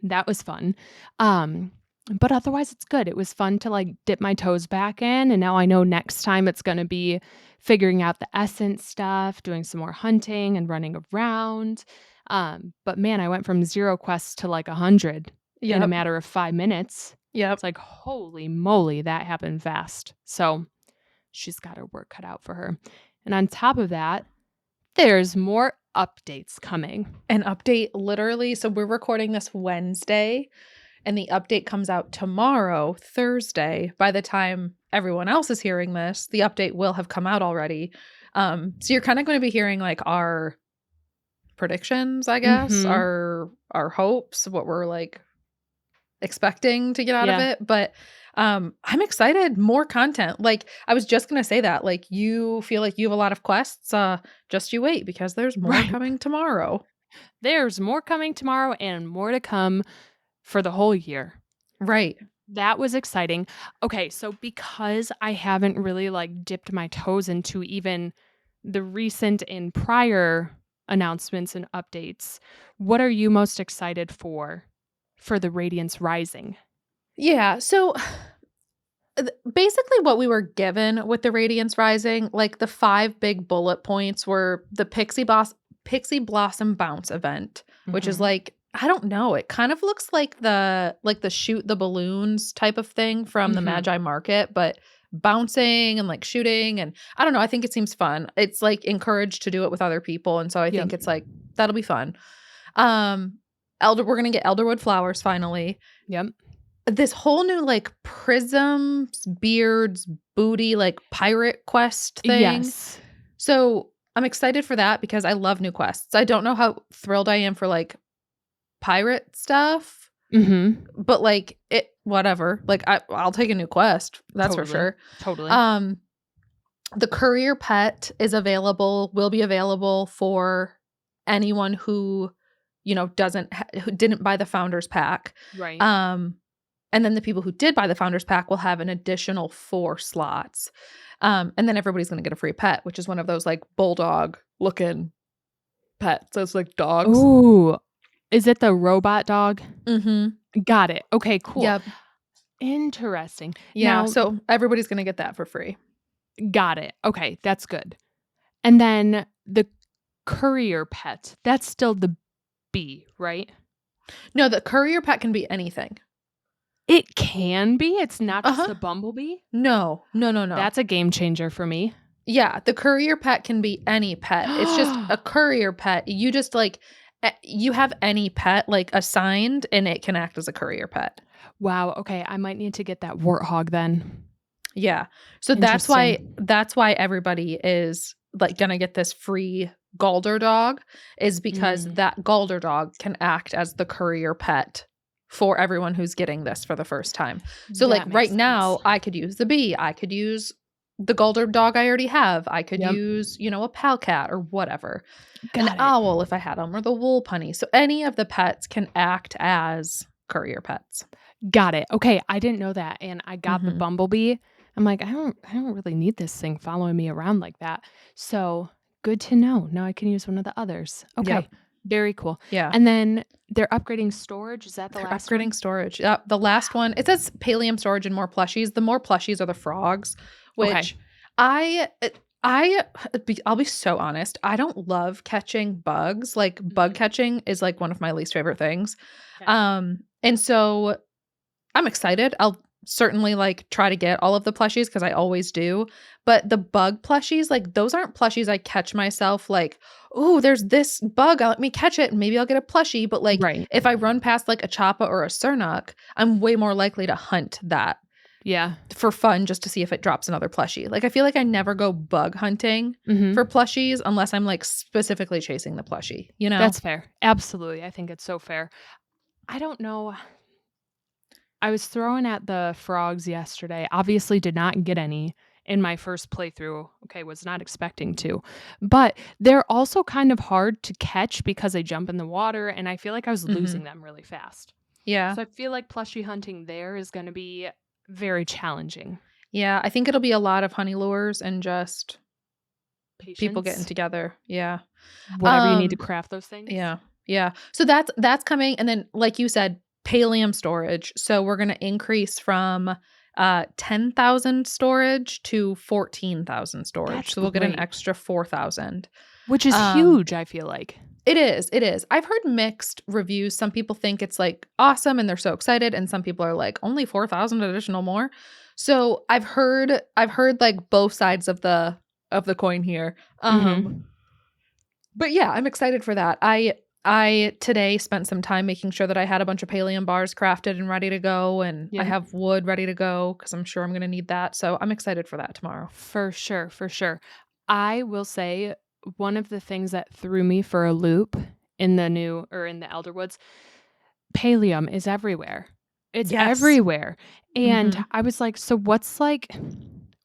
that was fun. Um, but otherwise it's good. It was fun to like dip my toes back in and now I know next time it's going to be figuring out the essence stuff, doing some more hunting and running around. But man, I went from 0 quests to like 100 in a Yep, matter of 5 minutes. yep. It's like holy moly, that happened fast. So, she's got her work cut out for her. And on top of that, there's more updates coming. An update literally so we're recording this Wednesday, and the update comes out tomorrow, Thursday. By the time everyone else is hearing this, the update will have come out already. So you're kinda gonna be hearing, like, our predictions, I guess, Mhm. our hopes, what we're, like, expecting to get out of Yeah. it, but, I'm excited, more content. Like, I was just gonna say that, like, you feel like you have a lot of quests, just you wait because there's more Right. coming tomorrow. There's more coming tomorrow and more to come for the whole year. Right. That was exciting. Okay, so because I haven't really like dipped my toes into even the recent and prior announcements and updates, what are you most excited for the Radiance Rising? Yeah, so basically what we were given with the Radiance Rising, like the 5 big bullet points were the Pixie Blossom Bounce event, which is Mhm. like I don't know, it kind of looks like the shoot the balloons type of thing from the Mhm. Magi Market, but bouncing and like shooting and I don't know, I think it seems fun. It's like encouraged to do it with other people, and so I Yep. think it's like that'll be fun. Um we're gonna get Elderwood flowers finally. Yep. This whole new, like, prisms, beards, booty, like, pirate quest thing. Yes. So, I'm excited for that because I love new quests. I don't know how thrilled I am for, like, pirate stuff, Mhm. but, like, it whatever. Like, I'll take a new quest, that's for Totally. sure. Totally. Um, The courier pet is available will be available for anyone who, who didn't buy the founders pack. Right. Um, and then the people who did buy the founders pack will have an additional 4 slots. And then everybody's gonna get a free pet, which is one of those, like, bulldog looking pets. So it's like dogs. Ooh, is it the robot dog? Mhm. Got it. Okay, cool. Yep. Interesting. Yeah, Now so everybody's gonna get that for free. got it. Okay, that's good. And then the courier pet, that's still the bee, right? No, the courier pet can be anything. It can be, it's not just Uh-huh. the bumblebee? No. No, no, no. That's a game changer for me. Yeah, the courier pet can be any pet. It's just a courier pet. You just, like, you have any pet, like, assigned, and it can act as a courier pet. Wow, okay, I might need to get that warthog then. Yeah. So Interesting. that's why everybody is, like, gonna get this free Galder dog is because Mm, that Galder dog can act as the courier pet for everyone who's getting this for the first time. So, like, that right makes sense. now, I could use the bee, I could use the Galder dog I already have, I could Yep, use, a pal cat or whatever, an got it. owl if I had them, or the wool punny. So any of the pets can act as courier pets. Got it. Okay, I didn't know that, and I got the Mhm. bumblebee. I'm like, I don't really need this thing following me around like that. So, good to know. Now I can use one of the others. Okay, Yep. very cool. Yeah. And then they're upgrading storage. Is that the They're last one? upgrading storage. Yep, the last one, it says Palium storage and more plushies. The more plushies are the frogs, Okay. which I I'll be so honest, I don't love catching bugs. Like, bug Mhm. catching is, like, one of my least favorite things. Okay. And so I'm excited. I'll certainly, like, try to get all of the plushies because I always do, but the bug plushies, like, those aren't plushies I catch myself like, "Ooh, there's this bug, let me catch it, and maybe I'll get a plushie," but, like, Right. if I run past, like, a Chappa or a Sernuk, I'm way more likely to hunt that Yeah. for fun just to see if it drops another plushie. Like, I feel like I never go bug hunting Mhm. for plushies unless I'm, like, specifically chasing the plushie, you know? That's fair. Absolutely. I think it's so fair. I don't know. I was throwing at the frogs yesterday. Obviously did not get any in my first playthrough. Okay, was not expecting to. But they're also kind of hard to catch because they jump in the water and I feel like I was losing Mhm. them really fast. Yeah. So I feel like plushie hunting there is going to be very challenging. Yeah, I think it'll be a lot of honey lures and just people getting Patience, together. Yeah. whatever you need to Um, craft those things. yeah, yeah. So that's coming, and then, like you said, Palium storage. So we're gonna increase from 10,000 storage to 14,000 storage. That's So we'll get an great. extra 4,000. Which is Um, huge, I feel like. it is, it is. I've heard mixed reviews. Some people think it's, like, awesome and they're so excited, and some people are like, only 4,000 additional more. So I've heard like both sides of the coin here. Mhm. But yeah, I'm excited for that. I today spent some time making sure that I had a bunch of Palium bars crafted and ready to go, and I Yep. have wood ready to go because I'm sure I'm gonna need that. So I'm excited for that tomorrow. For sure, for sure. I will say one of the things that threw me for a loop in the new or in the Elderwoods, pallium is everywhere. It's Yes. everywhere. And Mhm. I was like, so what's like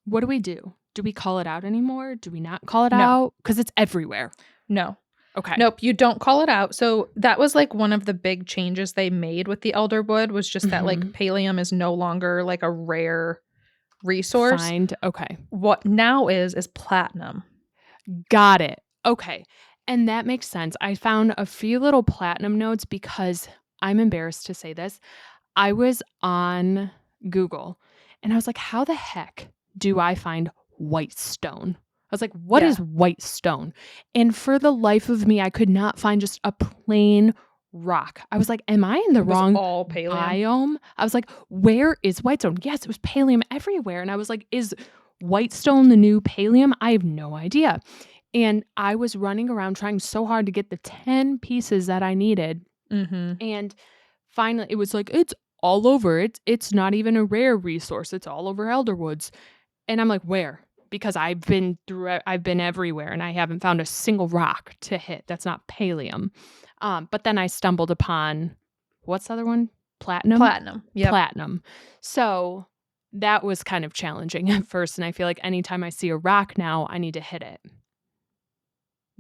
what do we do? Do we call it out anymore? Do we not call it No. out? Because it's everywhere. No. Okay. Nope, you don't call it out. So that was, like, one of the big changes they made with the elderwood was just that, like, Mhm. Palium is no longer, like, a rare resource. Find okay. What now is platinum. Got it. Okay. And that makes sense. I found a few little platinum notes because I'm embarrassed to say this. I was on Google and I was like, how the heck do I find white stone? I was like, what Yeah. is white stone? And for the life of me, I could not find just a plain rock. I was like, am I in the It was wrong all Palium. biome? I was like, where is white stone? Yes, it was pallium everywhere. And I was like, is white stone the new pallium? I have no idea. And I was running around trying so hard to get the 10 pieces that I needed. Mhm. And finally, it was like, "It's all over. It's not even a rare resource. It's all over Elderwoods." And I'm like, "Where?" Because I've been everywhere, and I haven't found a single rock to hit that's not pallium. But then I stumbled upon what's the other one? Platinum? Platinum. Yep. Platinum. So, that was kind of challenging at first, and I feel like anytime I see a rock now, I need to hit it.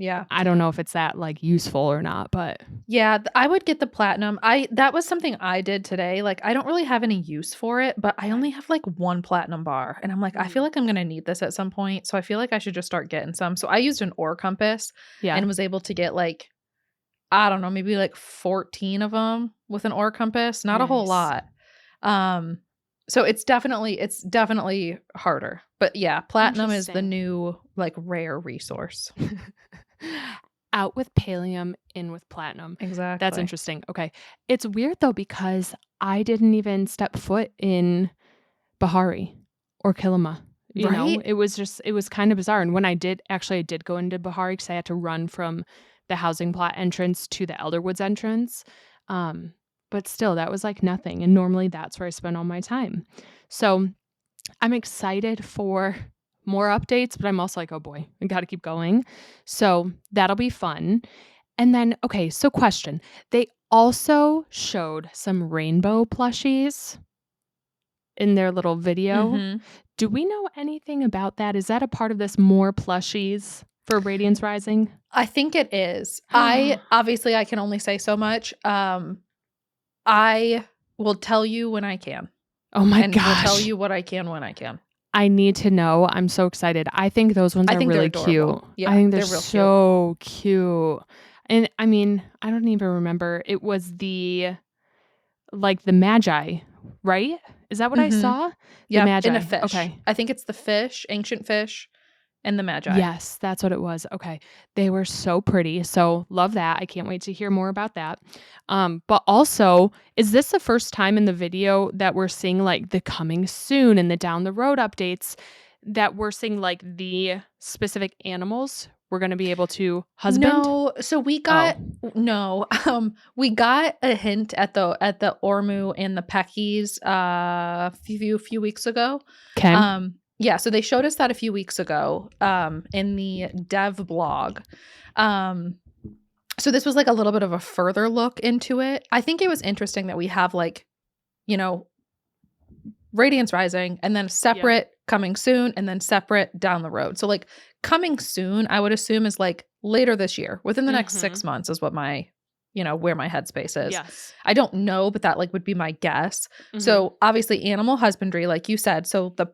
Yeah. I don't know if it's that, like, useful or not, but Yeah, I would get the platinum. That was something I did today. Like, I don't really have any use for it, but I okay. only have like one platinum bar. And I'm like, I feel Mhm. like I'm gonna need this at some point. So I feel like I should just start getting some. So I used an ore compass Yeah. and was able to get like, I don't know, maybe like 14 of them with an ore compass. Not a whole Nice. lot. Um, so it's definitely harder. But yeah, platinum is the Interesting. new like rare resource. Out with pallium, in with platinum. That's Exactly. interesting. Okay. It's weird though because I didn't even step foot in Bahari or Kilima. You know, Right? it was kind of bizarre. And when I did go into Bahari because I had to run from the housing plot entrance to the Elderwoods entrance. Um, but still, that was like nothing. And normally that's where I spend all my time. So I'm excited for more updates, but I'm also like, oh boy, I got to keep going. So that'll be fun. And then, okay, so question. They also showed some rainbow plushies in their little video. Mm-hmm. Do we know anything about that? Is that a part of this more plushies for Radiance Rising? I think it is. I Oh obviously I can only say so much. I will tell you when I can, my and will tell gosh. you what I can when I can. I need to know. I'm so excited. I think those ones I are think they're really adorable. cute. I Yeah, think they're they're real cute. so cute. And I mean, I don't even remember. It was the Magi, right? Is that what I Mhm. saw? The Yep, and a Magi. fish. Okay. I think it's the fish, ancient fish, and the magi. Yes, that's what it was. Okay. They were so pretty. So love that. I can't wait to hear more about that. But also, is this the first time in the video that we're seeing like the coming soon and the down the road updates that we're seeing like the specific animals we're going to be able to husband? No, so we Oh, got no, we got a hint at the Ormu and the Peckies, few weeks ago. okay. Yeah, so they showed us that a few weeks ago, in the dev blog. Um, so this was like a little bit of a further look into it. I think it was interesting that we have like, you know, Radiance Rising and then Yep. separate coming soon and then separate down the road. So like coming soon, I would assume is like later this year, within the next Mhm. 6 months is what my, where my headspace is. Yes. I don't know, but that like would be my guess. Mhm. So obviously animal husbandry, like you said, so the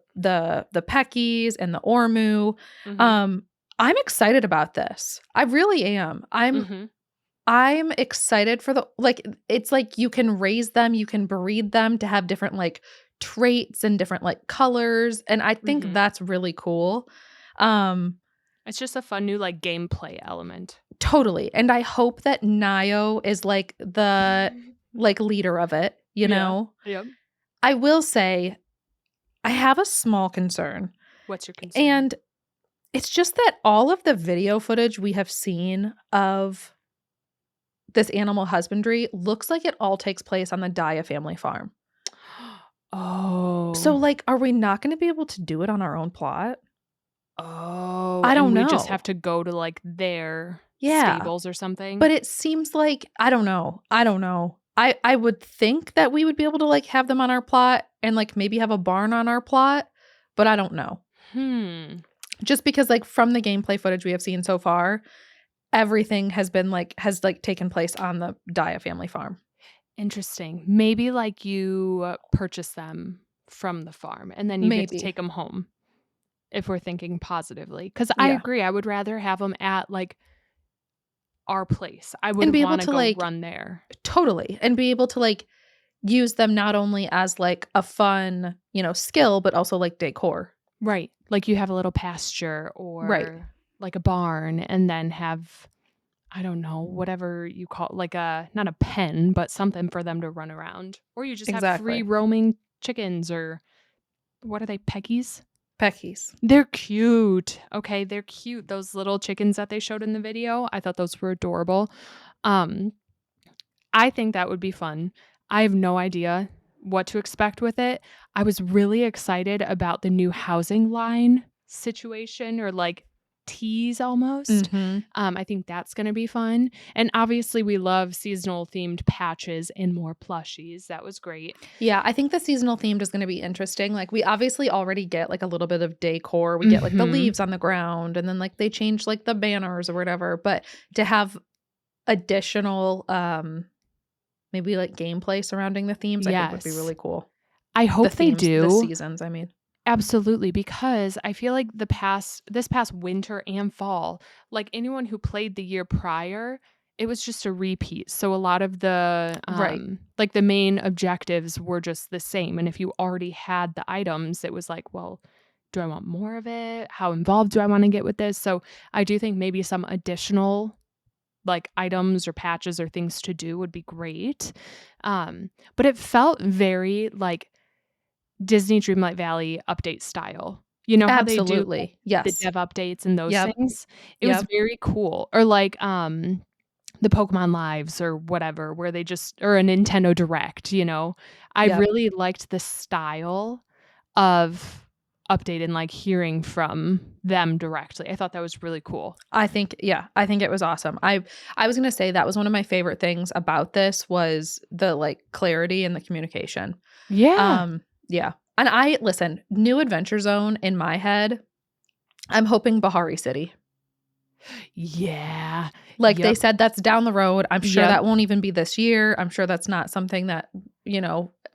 Peckies and the Ormu, Mhm. um, I'm excited about this. I really am. Mhm. I'm excited for the like it's like you can raise them, you can breed them to have different like traits and different like colors, and I think Mhm. that's really cool. Um It's just a fun new like gameplay element. totally. And I hope that Nio is like the like leader of it, you Yeah. know. Yep. I will say I have a small concern. What's your concern? And it's just that all of the video footage we have seen of this animal husbandry looks like it all takes place on the Daya family farm. So, Oh. like, are we not gonna be able to do it on our own plot? Oh, I and don't we just have know. to go to, like, their Yeah, stables or something? but it seems like I don't know. I don't know. I would think that we would be able to, like, have them on our plot and, like, maybe have a barn on our plot, but I don't know. Hmm. Just because, like, from the gameplay footage we have seen so far, everything has taken place on the Daya family farm. Interesting. Maybe, like, you purchase them from the farm, and then you get to Maybe. take them home, if we're thinking positively. Because I Yeah. agree, I would rather have them at, like, our place. I And wouldn't be able wanna to, go like run there. totally, and be able to, like, use them not only as, like, a fun, skill, but also, like, decor. Right. Like, you have a little pasture Right. or, like, a barn, and then have I don't know, whatever you call like a not a pen, but something for them to run around. Or you just have free Exactly. roaming chickens or what are they, Peggies? Peckies. They're cute. Okay, they're cute. Those little chickens that they showed in the video, I thought those were adorable. Um, I think that would be fun. I have no idea what to expect with it. I was really excited about the new housing line situation or like teas almost. Mhm. I think that's gonna be fun, and obviously we love seasonal themed patches and more plushies. That was great. Yeah, I think the seasonal themed is gonna be interesting, like, we obviously already get, like, a little bit of decor, we get, like, the Mhm. leaves on the ground, and then, like, they change, like, the banners or whatever, but to have additional, maybe, like, gameplay surrounding the themes, I think would be Yes. really cool. I The hope they themes, the do. seasons, I mean. Absolutely, because I feel like this past winter and fall, like, anyone who played the year prior, it was just a repeat, so a lot of the, Right. like, the main objectives were just the same, and if you already had the items, it was like, "Well, do I want more of it? How involved do I wanna get with this?" So, I do think maybe some additional, like, items or patches or things to do would be great, but it felt very, like, Disney Dreamlight Valley update style. You know how they do, like, Absolutely. the Yes. dev updates and those Yep. things? It was Yep. very cool. Or like, the Pokemon Lives or whatever, where they just or a Nintendo Direct, you know? I Yep. really liked the style of update and, like, hearing from them directly. I thought that was really cool. I think yeah, I think it was awesome. I was gonna say that was one of my favorite things about this was the, like, clarity and the communication. Yeah. Yeah. And I listen, new adventure zone in my head, I'm hoping Bahari City. Yeah. Like, they Yep. said that's down the road. I'm sure Yep. that won't even be this year. I'm sure that's not something that,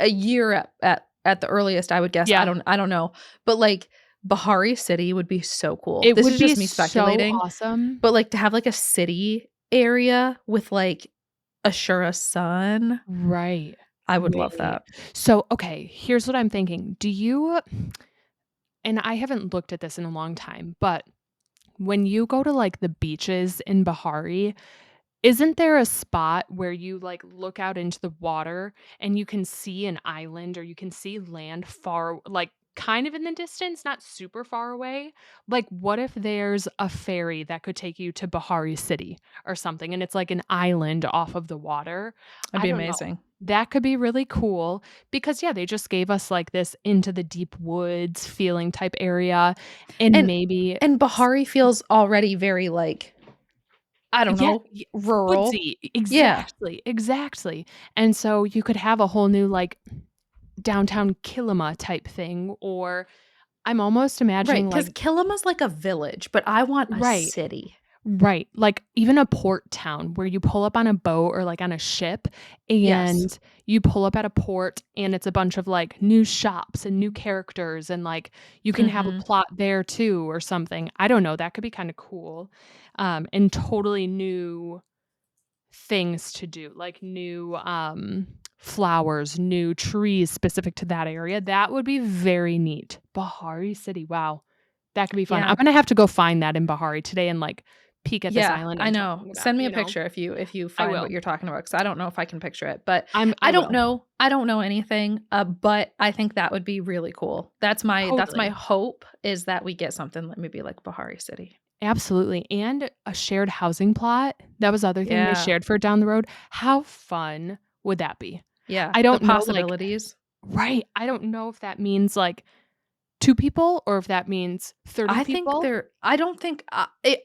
a year at the earliest, I would guess. Yeah. I don't know. But, like, Bahari City would be so cool. It This would is be just me so speculating, awesome. but, like, to have, like, a city area with, like, Ashura Sun, Right. I would love Wait. that. So, okay, here's what I'm thinking. Do you and I haven't looked at this in a long time, but when you go to, like, the beaches in Bahari, isn't there a spot where you, like, look out into the water and you can see an island or you can see land far like, kind of in the distance, not super far away? Like, what if there's a ferry that could take you to Bahari City or something, and it's like an island off of the water? That'd I be don't know. amazing. That could be really cool because, yeah, they just gave us, like, this into the deep woods feeling type area, and And maybe and s Bahari feels already very, like, I don't yeah, know, rural. woodsy, Yeah. exactly, exactly, and so you could have a whole new, like, downtown Kilima type thing, or I'm almost Right. imagining, Because like Kilima's like a village, but I want a right, city. right, like, even a port town where you pull up on a boat or, like, on a ship, Yes. and you pull up at a port, and it's a bunch of, like, new shops and new characters, and, like, you can have a Mhm. plot there too or something. I don't know, that could be kinda cool, and totally new things to do, like new, flowers, new trees specific to that area. That would be very neat. Bahari City, wow. That could be fun. I'm Yeah. gonna have to go find that in Bahari today and, like, peek at this Yeah, island I I'm know. talking about, Send me a you know? picture if you I find what will. you're talking about, because I don't know if I can picture it, but I will. I don't know anything, but I think that would be really cool. That's my Totally. hope is that we get something like maybe like Bahari City. Absolutely, and a shared housing plot. That was the other thing they Yeah. shared for down the road. How fun would that be? Yeah, I the don't know, like possibilities. right, I don't know if that means, like, 2 people or if that means 30 people. I don't think, it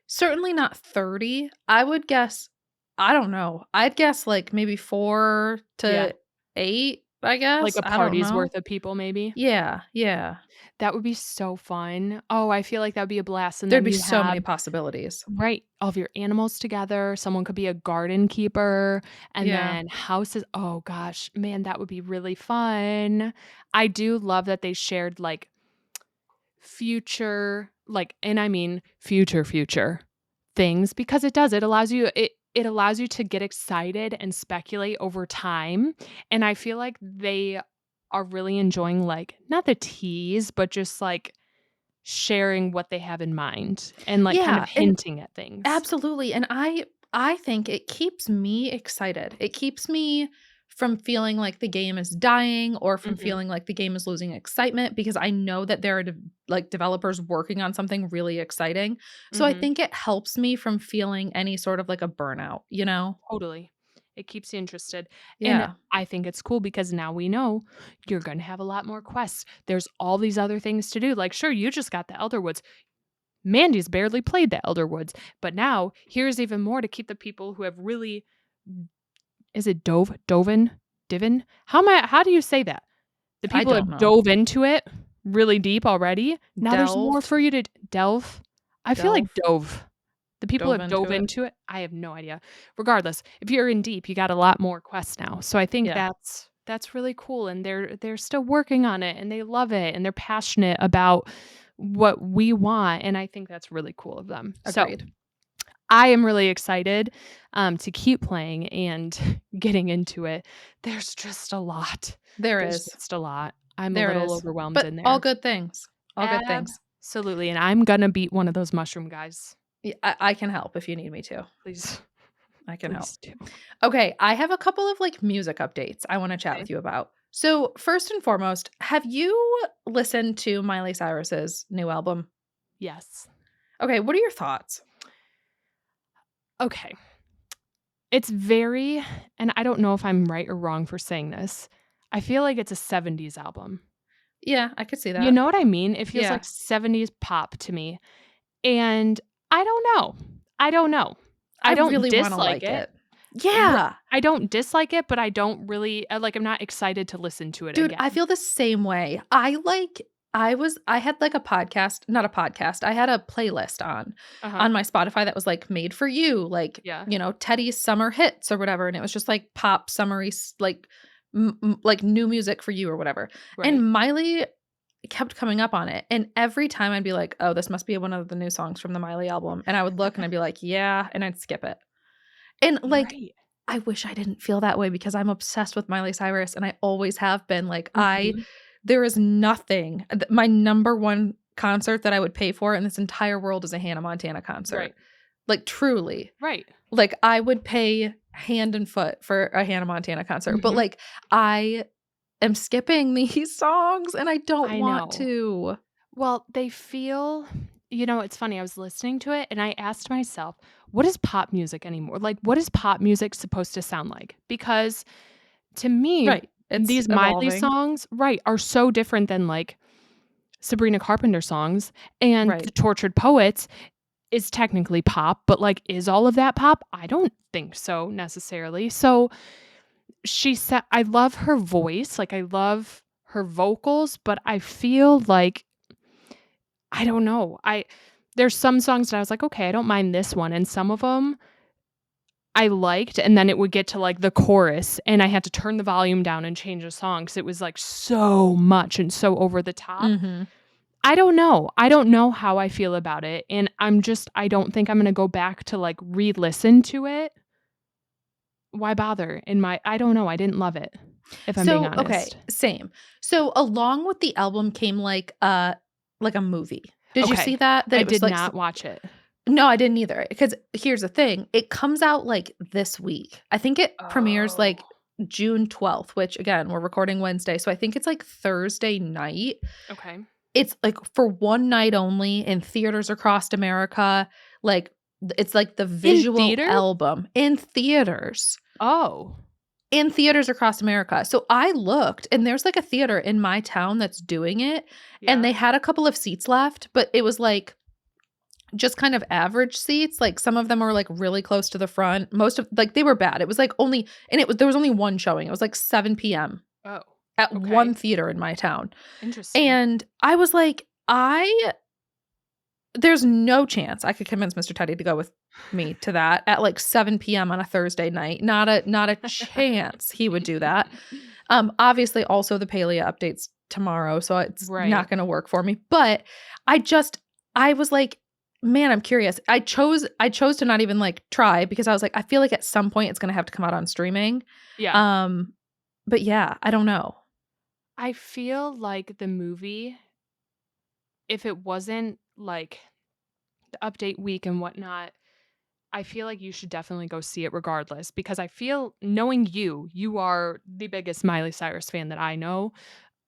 certainly not 30. I would guess I don't know. I'd guess, like, maybe 4 Yeah. to 8, I Like guess. a I don't party's know. worth of people maybe? Yeah, yeah. That would be so fun. Oh, I feel like that would be a blast, and There'd then be you so many have possibilities. right, all of your animals together, someone could be a garden keeper, and Yeah. then houses oh gosh, man, that would be really fun. I do love that they shared, like, future like and I mean future things because it allows you it allows you to get excited and speculate over time, and I feel like they are really enjoying, like, not the tease, but just, like, sharing what they have in mind and, like, kind of Yeah, and hinting at things. absolutely, and I think it keeps me excited. It keeps me from feeling like the game is dying or from Mhm, feeling like the game is losing excitement because I know that there are like developers working on something really exciting. So I mhm, think it helps me from feeling any sort of like a burnout, you know? totally. It keeps you interested, and Yeah. I think it's cool because now we know you're gonna have a lot more quests. There's all these other things to do, like, sure, you just got the Elder Woods. Mandy's barely played the Elder Woods, but now here's even more to keep the people who have really is it Divin? How do you say that? The I people don't have know. dove into it really deep already. Now there's more Delved, for you to delve. I feel like delve, dove. The people who dove have dove into it. into it, I have no idea. Regardless, if you're in deep, you got a lot more quests now. So I think Yeah, that's really cool, and they're still working on it, and they love it, and they're passionate about what we want, and I think that's really cool of them. So agreed. I am really excited to keep playing and getting into it. There's just a lot. There There's is. just a lot. I'm a There little is. overwhelmed But in all there. good things. All good things. Absolutely, and I'm gonna beat one of those mushroom guys. I can help if you need me to. Please, I can help. please do. Okay, I have a couple of like music updates I want to chat Okay. with you about. So, first and foremost, have you listened to Miley Cyrus's new album? Yes. Okay, what are your thoughts? Okay. It's very and I don't know if I'm right or wrong for saying this. I feel like it's a '70s album. Yeah, I could see You that. know what I mean? It feels Yeah, like '70s pop to me, and I don't know. I don't know. I I don't really want to dislike like it. it. Yeah. I don't dislike it, but I don't really like, I'm not excited to listen to it Dude, I again. feel the same way. I had like a podcast, not a podcast. I had a playlist Uh-huh. on my Spotify that was like made for you, like, Yeah. Teddy's summer hits or whatever, and it was just like pop summary like like new music for you or whatever. Right. And Miley kept coming up on it, and every time I'd be like, "Oh, this must be one of the new songs from the Miley album." And I would look and I'd be like, "Yeah," and I'd skip it. And like Right. I wish I didn't feel that way because I'm obsessed with Miley Cyrus and I always have been. Like Mhm. there is nothing my number one concert that I would pay for in this entire world is a Hannah Montana concert. Right. Like truly. Right. Like I would pay hand and foot for a Hannah Montana concert. But Mhm. like I am skipping these songs and I don't I want know. to. Well, they feel it's funny, I was listening to it and I asked myself, "What is pop music anymore? Like, what is pop music supposed to sound like?" Because to me, Right. It's these Miley evolving. songs, right, are so different than, like, Sabrina Carpenter songs, and The Right. Tortured Poets is technically pop, but, like, is all of that pop? I don't think so necessarily. So, she said I love her voice, like, I love her vocals, but I feel like I don't know. There's some songs that I was like, "Okay, I don't mind this one," and some of them I liked, and then it would get to, like, the chorus, and I had to turn the volume down and change the song 'cause it was, like, so much and so over the top. Mhm. I don't know. I don't know how I feel about it, and I don't think I'm gonna go back to, like, re-listen to it. Why bother? I don't know, I didn't love it, if I'm being So, okay, honest. same. So along with the album came like a movie. Did you see Okay. that? That I it was did like not watch it. no, I didn't either. Because here's the thing, it comes out like this week. I think it premieres Oh. like June 12th, which again, we're recording Wednesday. So I think it's like Thursday night. Okay. It's like for one night only in theaters across America. Like it's like the In visual theater? album in theaters. Oh. In theaters across America. So I looked and there's like a theater in my town that's doing it, and Yeah. they had a couple of seats left, but it was like just kind of average seats. Like some of them were like really close to the front. Most of like they were bad. It was like only and it was there was only one showing. It was like 7 p.m. Oh, at one okay. theater in my town. Interesting. And I was like, there's no chance I could convince Mr. Teddy to go with me to that at like 7 p.m. on a Thursday night. Not a chance he would do that. Obviously also the Palia updates tomorrow, so it's Right. not gonna work for me. But I was like, man, I'm curious. I chose to not even like try because I was like, I feel like at some point it's gonna have to come out on streaming. Yeah. Um, but yeah, I don't know. I feel like the movie, if it wasn't, like, the update week and whatnot, I feel like you should definitely go see it regardless because I feel knowing you are the biggest Miley Cyrus fan that I know.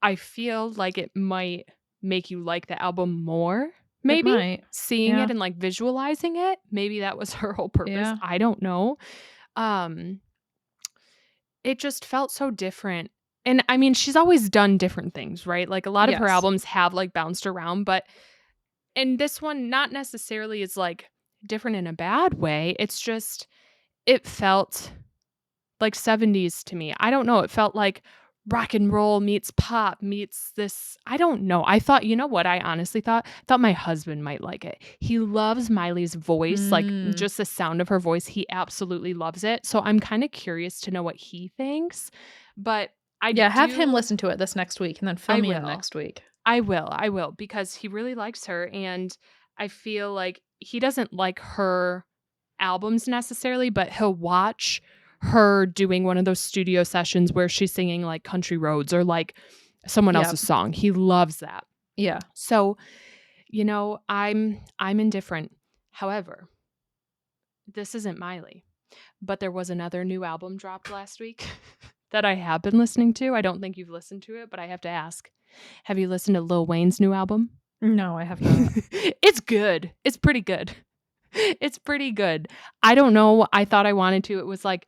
I feel like it might make you like the album more, It maybe? might. Seeing it Yeah. and, like, visualizing it. Maybe that was her whole purpose. Yeah. I don't know. Um, it just felt so different. And, I mean, she's always done different things, right? Like, a lot of her Yes. albums have, like, bounced around, but and this one not necessarily is, like, different in a bad way, it's just it felt like 70s to me. I don't know, it felt like rock and roll meets pop meets this I don't know. I thought you know what I honestly thought? I thought my husband might like it. He loves Miley's voice, like, Mm. just the sound of her voice, he absolutely loves it, so I'm kinda curious to know what he thinks, but Yeah, have him listen to it this next week and then fill I me in will. next week. I will, because he really likes her, and I feel like he doesn't like her albums necessarily, but he'll watch her doing one of those studio sessions where she's singing, like, Country Roads or, like, someone Yep. else's song. He loves that. Yeah. So, I'm indifferent. However, this isn't Miley, but there was another new album dropped last week that I have been listening to. I don't think you've listened to it, but I have to ask. Have you listened to Lil Wayne's new album? No, I have not. It's good. It's pretty good. It's pretty good. I don't know. I thought I wanted to. It was like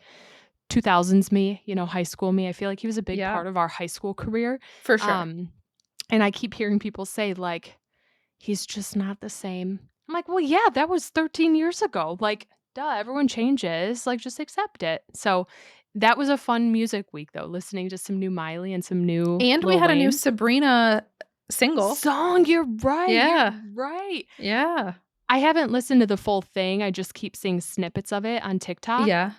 2000s me, high school me. I feel like he was a big Yeah, part of our high school career. for sure. Um, and I keep hearing people say, like, he's just not the same. I'm like, well, yeah, that was 13 years ago. Like, duh, everyone changes. Like, just accept it. So that was a fun music week, though, listening to some new Miley and some new And we Lil had a new Wayne. Sabrina single. Song, you're right. You're Yeah. right. Yeah. I haven't listened to the full thing. I just keep seeing snippets of it on TikTok, Yeah.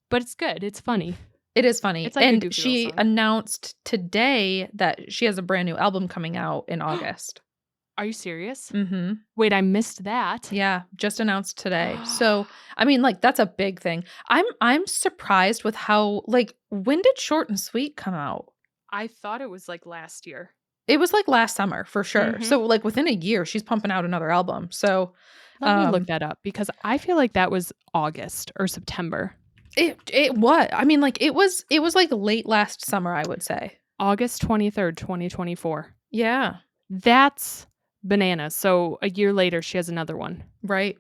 but it's good. It's funny. It is funny. It's like a And goofy little she song. announced today that she has a brand new album coming out in August. Are you serious? Mhm. Wait, I missed that. Yeah, just announced today. So, I mean, like, that's a big thing. I'm surprised with how like, when did Short and Sweet come out? I thought it was, like, last year. It was, like, last summer for sure. Mhm. So, like, within a year, she's pumping out another album. So, Let me look um, that up because I feel like that was August or September. it what? I mean, like, it was, like, late last summer, I would say. August 23rd, 2024. Yeah, That's bananas. So a year later, she has another one. right.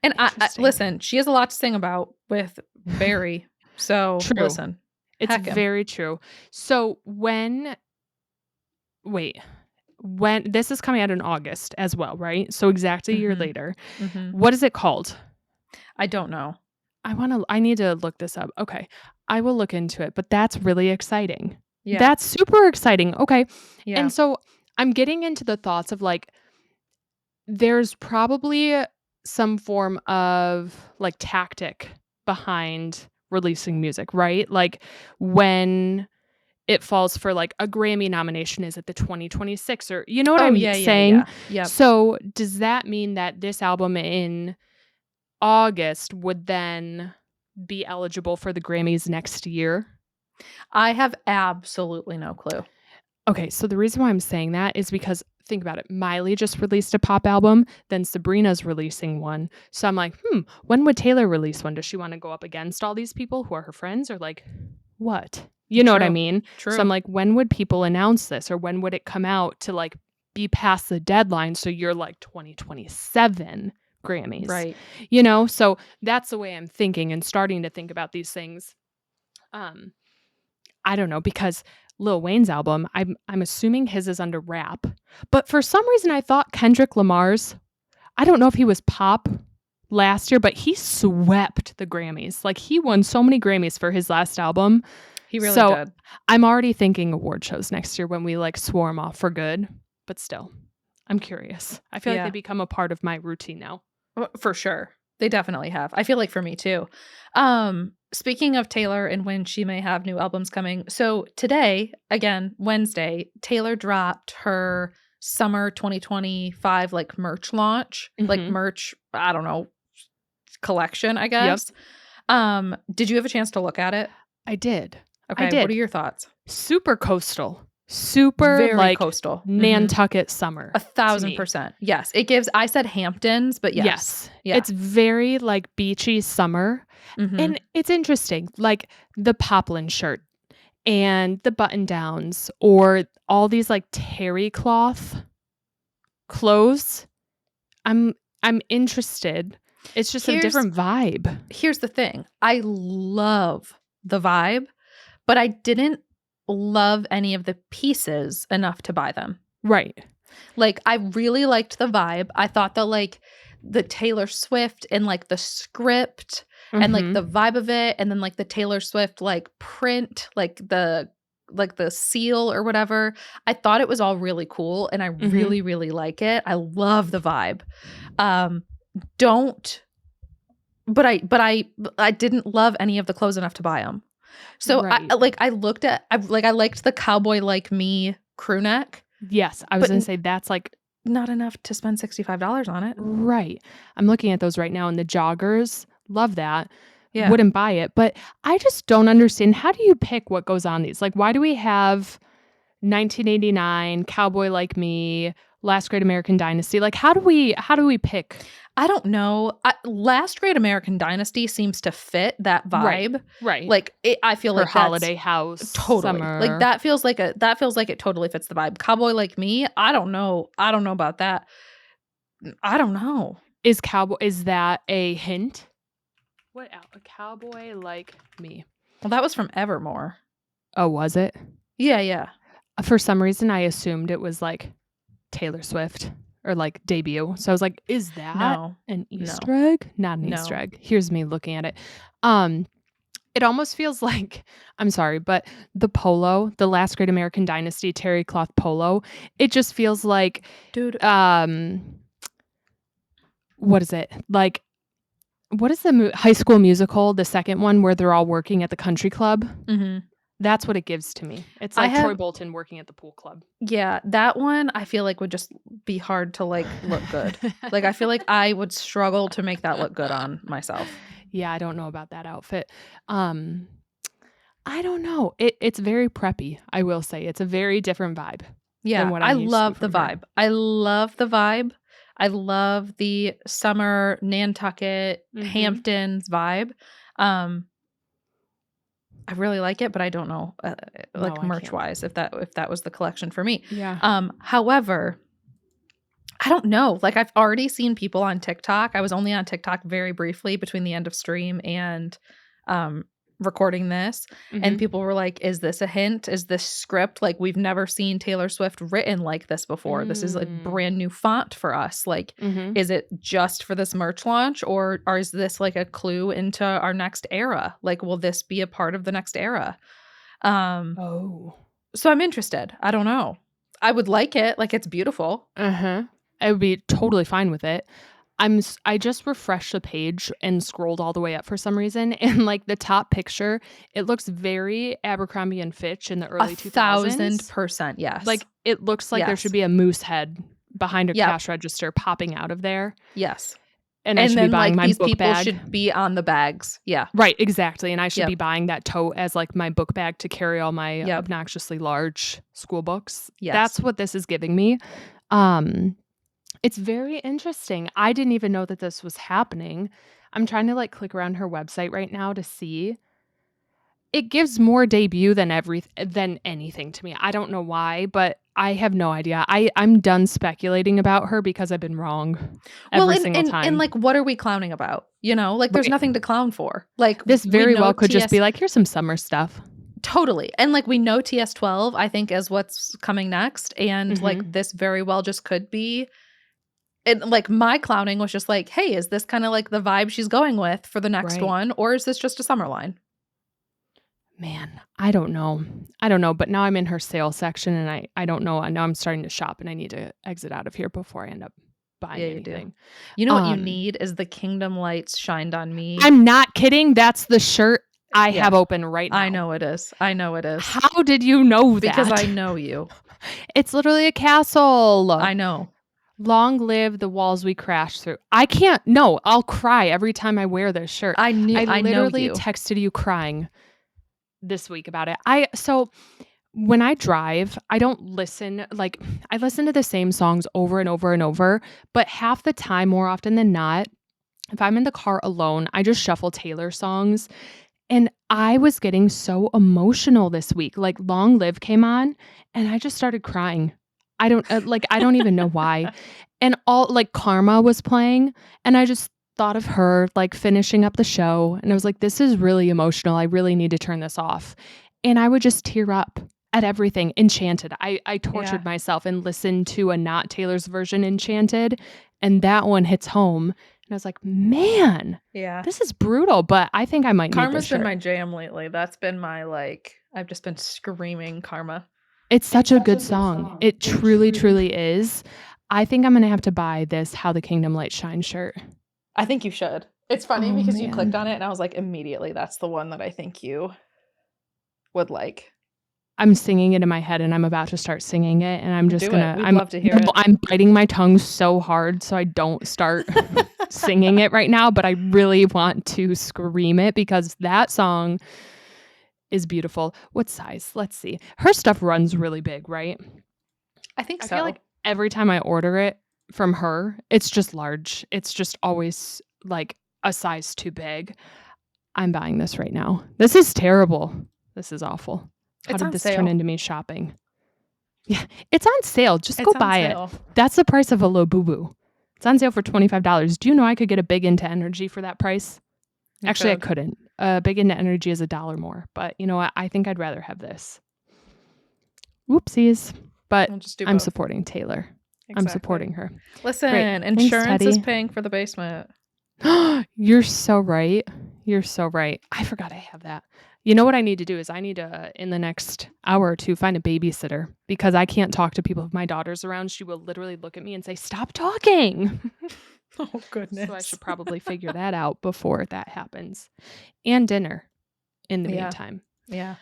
And I Interesting. listen, she has a lot to sing about with Barry. So, True. listen, It's heck him. very true. So wait, when this is coming out in August as well, right? So exactly a year Mhm, later. mhm. What is it called? I don't know. I need to look this up. Okay. I will look into it, but that's really exciting. Yeah, That's super exciting. Okay. yeah. And so I'm getting into the thoughts of like there's probably some form of like tactic behind releasing music, right? Like when it falls for like a Grammy nomination, is it the 2026 or you know what Oh, I'm yeah, yeah, saying? yeah. Yep. So does that mean that this album in August would then be eligible for the Grammys next year? I have absolutely no clue. Okay, so the reason why I'm saying that is because think about it. Miley just released a pop album, then Sabrina's releasing one. So I'm like, when would Taylor release one? Does she want to go up against all these people who are her friends or like what? You know what I True, mean? So I'm true. like, when would people announce this or when would it come out to like be past the deadline so you're like 2027 Grammys? Right. So that's the way I'm thinking and starting to think about these things. Um I don't know because Lil Wayne's album, I'm assuming his is under rap, but for some reason I thought Kendrick Lamar's I don't know if he was pop last year, but he swept the Grammys. Like he won so many Grammys for his last album. He really So did. I'm already thinking award shows next year when we like swarm off for good, but still, I'm curious. I feel like they Yeah. become a part of my routine now. For sure. They definitely have. I feel like for me too. Speaking of Taylor and when she may have new albums coming. So today, again, Wednesday, Taylor dropped her summer 2025 like merch launch, like Mhm. merch, I don't know, collection, I Yep. guess. Did you have a chance to look at it? I did. I Okay, what are did. your thoughts? Super coastal. Super Very like coastal. Mhm. Nantucket summer to me. 1,000%. Yes, it gives I said Hamptons, but yes. Yes. Yeah. It's very like beachy summer. Mhm. And it's interesting, like the poplin shirt and the button downs or all these like terry cloth clothes. I'm I'm interested. It's just a Here's different vibe. here's the thing. I love the vibe, but I didn't love any of the pieces enough to buy them. Right. Like, I really liked the vibe. I thought that, like, the Taylor Swift and, like, the script and, like, Mhm. the vibe of it, and then, like, the Taylor Swift, like, print, like, the seal or whatever, I thought it was all really cool, and I Mhm. really, really like it. I love the vibe. Um, don't but I didn't love any of the clothes enough to buy them. So, Right. I liked the Cowboy Like Me crew neck, Yes, I was but gonna say that's, like not enough to spend $65 on it. right. I'm looking at those right now, and the joggers, love that. Yeah. Wouldn't buy it, but I just don't understand, how do you pick what goes on these? Like, why do we have 1989, Cowboy Like Me, Last Great American Dynasty? Like, how do we pick? I don't know. Last Great American Dynasty seems to fit that Right. vibe. Right. Like, I feel Her like that's holiday house, totally. Like, summer. that feels like it totally fits the vibe. Cowboy Like Me, I don't know. I don't know about that. I don't know. Is that a hint? What el A Cowboy Like Me. Well, that was from Evermore. Oh, was it? Yeah, yeah. For some reason, I assumed it was, like, Taylor Swift or, like, debut. So I was like, "Is that No. an No. Easter egg?" Not an Easter No. egg. Here's me looking at it. Um, it almost feels like I'm sorry, but the polo, the Last Great American Dynasty terry cloth polo, it just feels like, Dude. um, what is it? Like, what is the High School Musical, the second one where they're all working at the country club? Mhm. That's what it gives to me. It's I like Troy have Bolton working at the pool club. Yeah, that one I feel like would just be hard to, like, look good. Like, I feel like I would struggle to make that look good on myself. Yeah, I don't know about that outfit. Um, I don't know. It's very preppy, I will say. It's a very different vibe than Yeah, what I I'm used to love the from her. vibe. I love the vibe. I love the summer Nantucket, Mhm. Hamptons vibe. Um, I really like it, but I don't know, No, like, I can't. merch-wise if that was the collection for me. Yeah. However, I don't know, like, I've already seen people on TikTok. I was only on TikTok very briefly between the end of stream and, um, recording this, and Mhm. people were like, "Is this a hint? Is this script? Like, we've never seen Taylor Swift written like this before. This is, like, Mm. brand new font for us. Like, Mhm. is it just for this merch launch, or is this, like, a clue into our next era? Like, will this be a part of the next era?" Um, Oh. so I'm interested. I don't know. I would like it, like, it's beautiful. Uh-huh. I would be totally fine with it. I just refreshed the page and scrolled all the way up for some reason, and, like, the top picture, it looks very Abercrombie& and Fitch in the early 2000s. 1,000%, yes. Like, it looks like there should Yes. be a moose head behind a Yep. cash register popping out of there, Yes. and I And should be then, buying like, my these book people bag. should be on the bags. Yeah. Right, exactly, and I should be Yep. buying that tote as, like, my book bag to carry all my Yep. obnoxiously large school books. That's Yes. what this is giving me. Um, it's very interesting. I didn't even know that this was happening. I'm trying to, like, click around her website right now to see. It gives more debut than anything to me. I don't know why, but I have no idea. I'm done speculating about her because I've been wrong Well, every single like, time. what are we clowning about? You know? Like, there's Right. nothing to clown for. Like, This we very know well could just be TS like, "Here's some summer stuff." Totally, and, like, we know TS12, I think, is what's coming next, and, like, Mhm. this very well just could be and, like, my clowning was just like, "Hey, is this kinda like the vibe she's going with for the next Right. one, or is this just a summer line?" Man, I don't know. I don't know, but now I'm in her sale section, and I don't know. I know I'm starting to shop, and I need to exit out of here before I end up Yeah, buying you do. anything. You know what you Um, need is the Kingdom Lights Shined on Me. I'm not kidding. That's the shirt I Yeah, have open right I now. know it is. I know it is. How did you know Because I that? know you. It's literally a castle. I know. Long live the walls we crashed through. I can't no, I'll cry every time I wear this shirt. I I know literally you. texted you crying this week about it. So when I drive, I don't listen like I listen to the same songs over and over and over, but half the time, more often than not, if I'm in the car alone, I just shuffle Taylor songs. And I was getting so emotional this week. Like Long Live came on and I just started crying. I don't even know why. And all like Karma was playing and I just thought of her like finishing up the show and I was like this is really emotional. I really need to turn this off. And I would just tear up at everything. Enchanted. I tortured Yeah. myself and listened to a not Taylor's version Enchanted, and that one hits home. And I was like, man, Yeah. this is brutal, but I think I might need this Karma's been shirt. my jam lately. That's been my, like, I've just been screaming Karma. It's such a good song. It truly, truly is. I think I'm going to have to buy this How the Kingdom Light Shine shirt. I think you should. It's funny Oh, because you man. clicked on it and I was like, immediately, that's the one that I think you would like. I'm singing it in my head and I'm about to start singing it, and I'm just Do going it. to, We'd love to hear it. I'm biting my tongue so hard so I don't start singing it right now, but I really want to scream it because that song is beautiful. What size? Let's see. Her stuff runs really big, right? I think I so. feel like every time I order it from her, it's just large. It's just always like a size too big. I'm buying this right now. This is terrible. This is awful. How It's did on this sale. turn into me shopping? Yeah, it's on sale. Just go It's on buy sale. it. That's the price of a Labubu. It's on sale for $25. Do you know I could get a Big Into Energy for that price? Actually, I couldn't. Big Into Energy is $1 more, but you know what? I think I'd rather have this. Whoopsies. But We'll just do I'm both. supporting Taylor. Exactly. I'm supporting her. Listen, Great. insurance is Teddy. paying for the basement. You're so right. You're so right. I forgot I have that. You know what I need to do is I need to, in the next hour or two, find a babysitter because I can't talk to people if my daughter's around. She will literally look at me and say, "Stop talking." Oh, goodness. So I should probably figure that out before that happens. And dinner in the meantime. Yeah.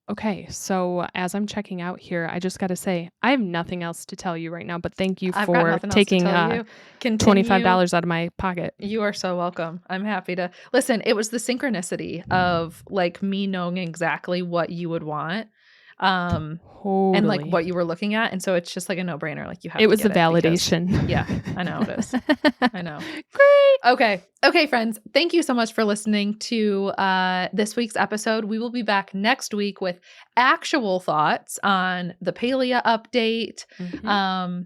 Okay, so as I'm checking out here, I just got to say, I have nothing else to tell you right now, but thank you I've got for nothing else to taking tell you. $25 out of my pocket. You are so welcome. I'm happy to listen. It was the synchronicity of like me knowing exactly what you would want, Totally. and like what you were looking at, and so it's just like a no-brainer. Like you have. It to was get the validation. because, yeah, I know it is. I know. Great. Okay, friends. Thank you so much for listening to this week's episode. We will be back next week with actual thoughts on the Palia update. Mm-hmm.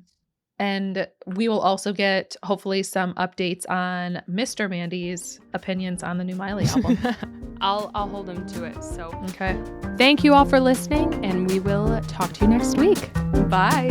And we will also get, hopefully, some updates on Mr. Mandy's opinions on the new Miley album. I'll hold him to it. So, Okay. thank you all for listening, and we will talk to you next week. Bye.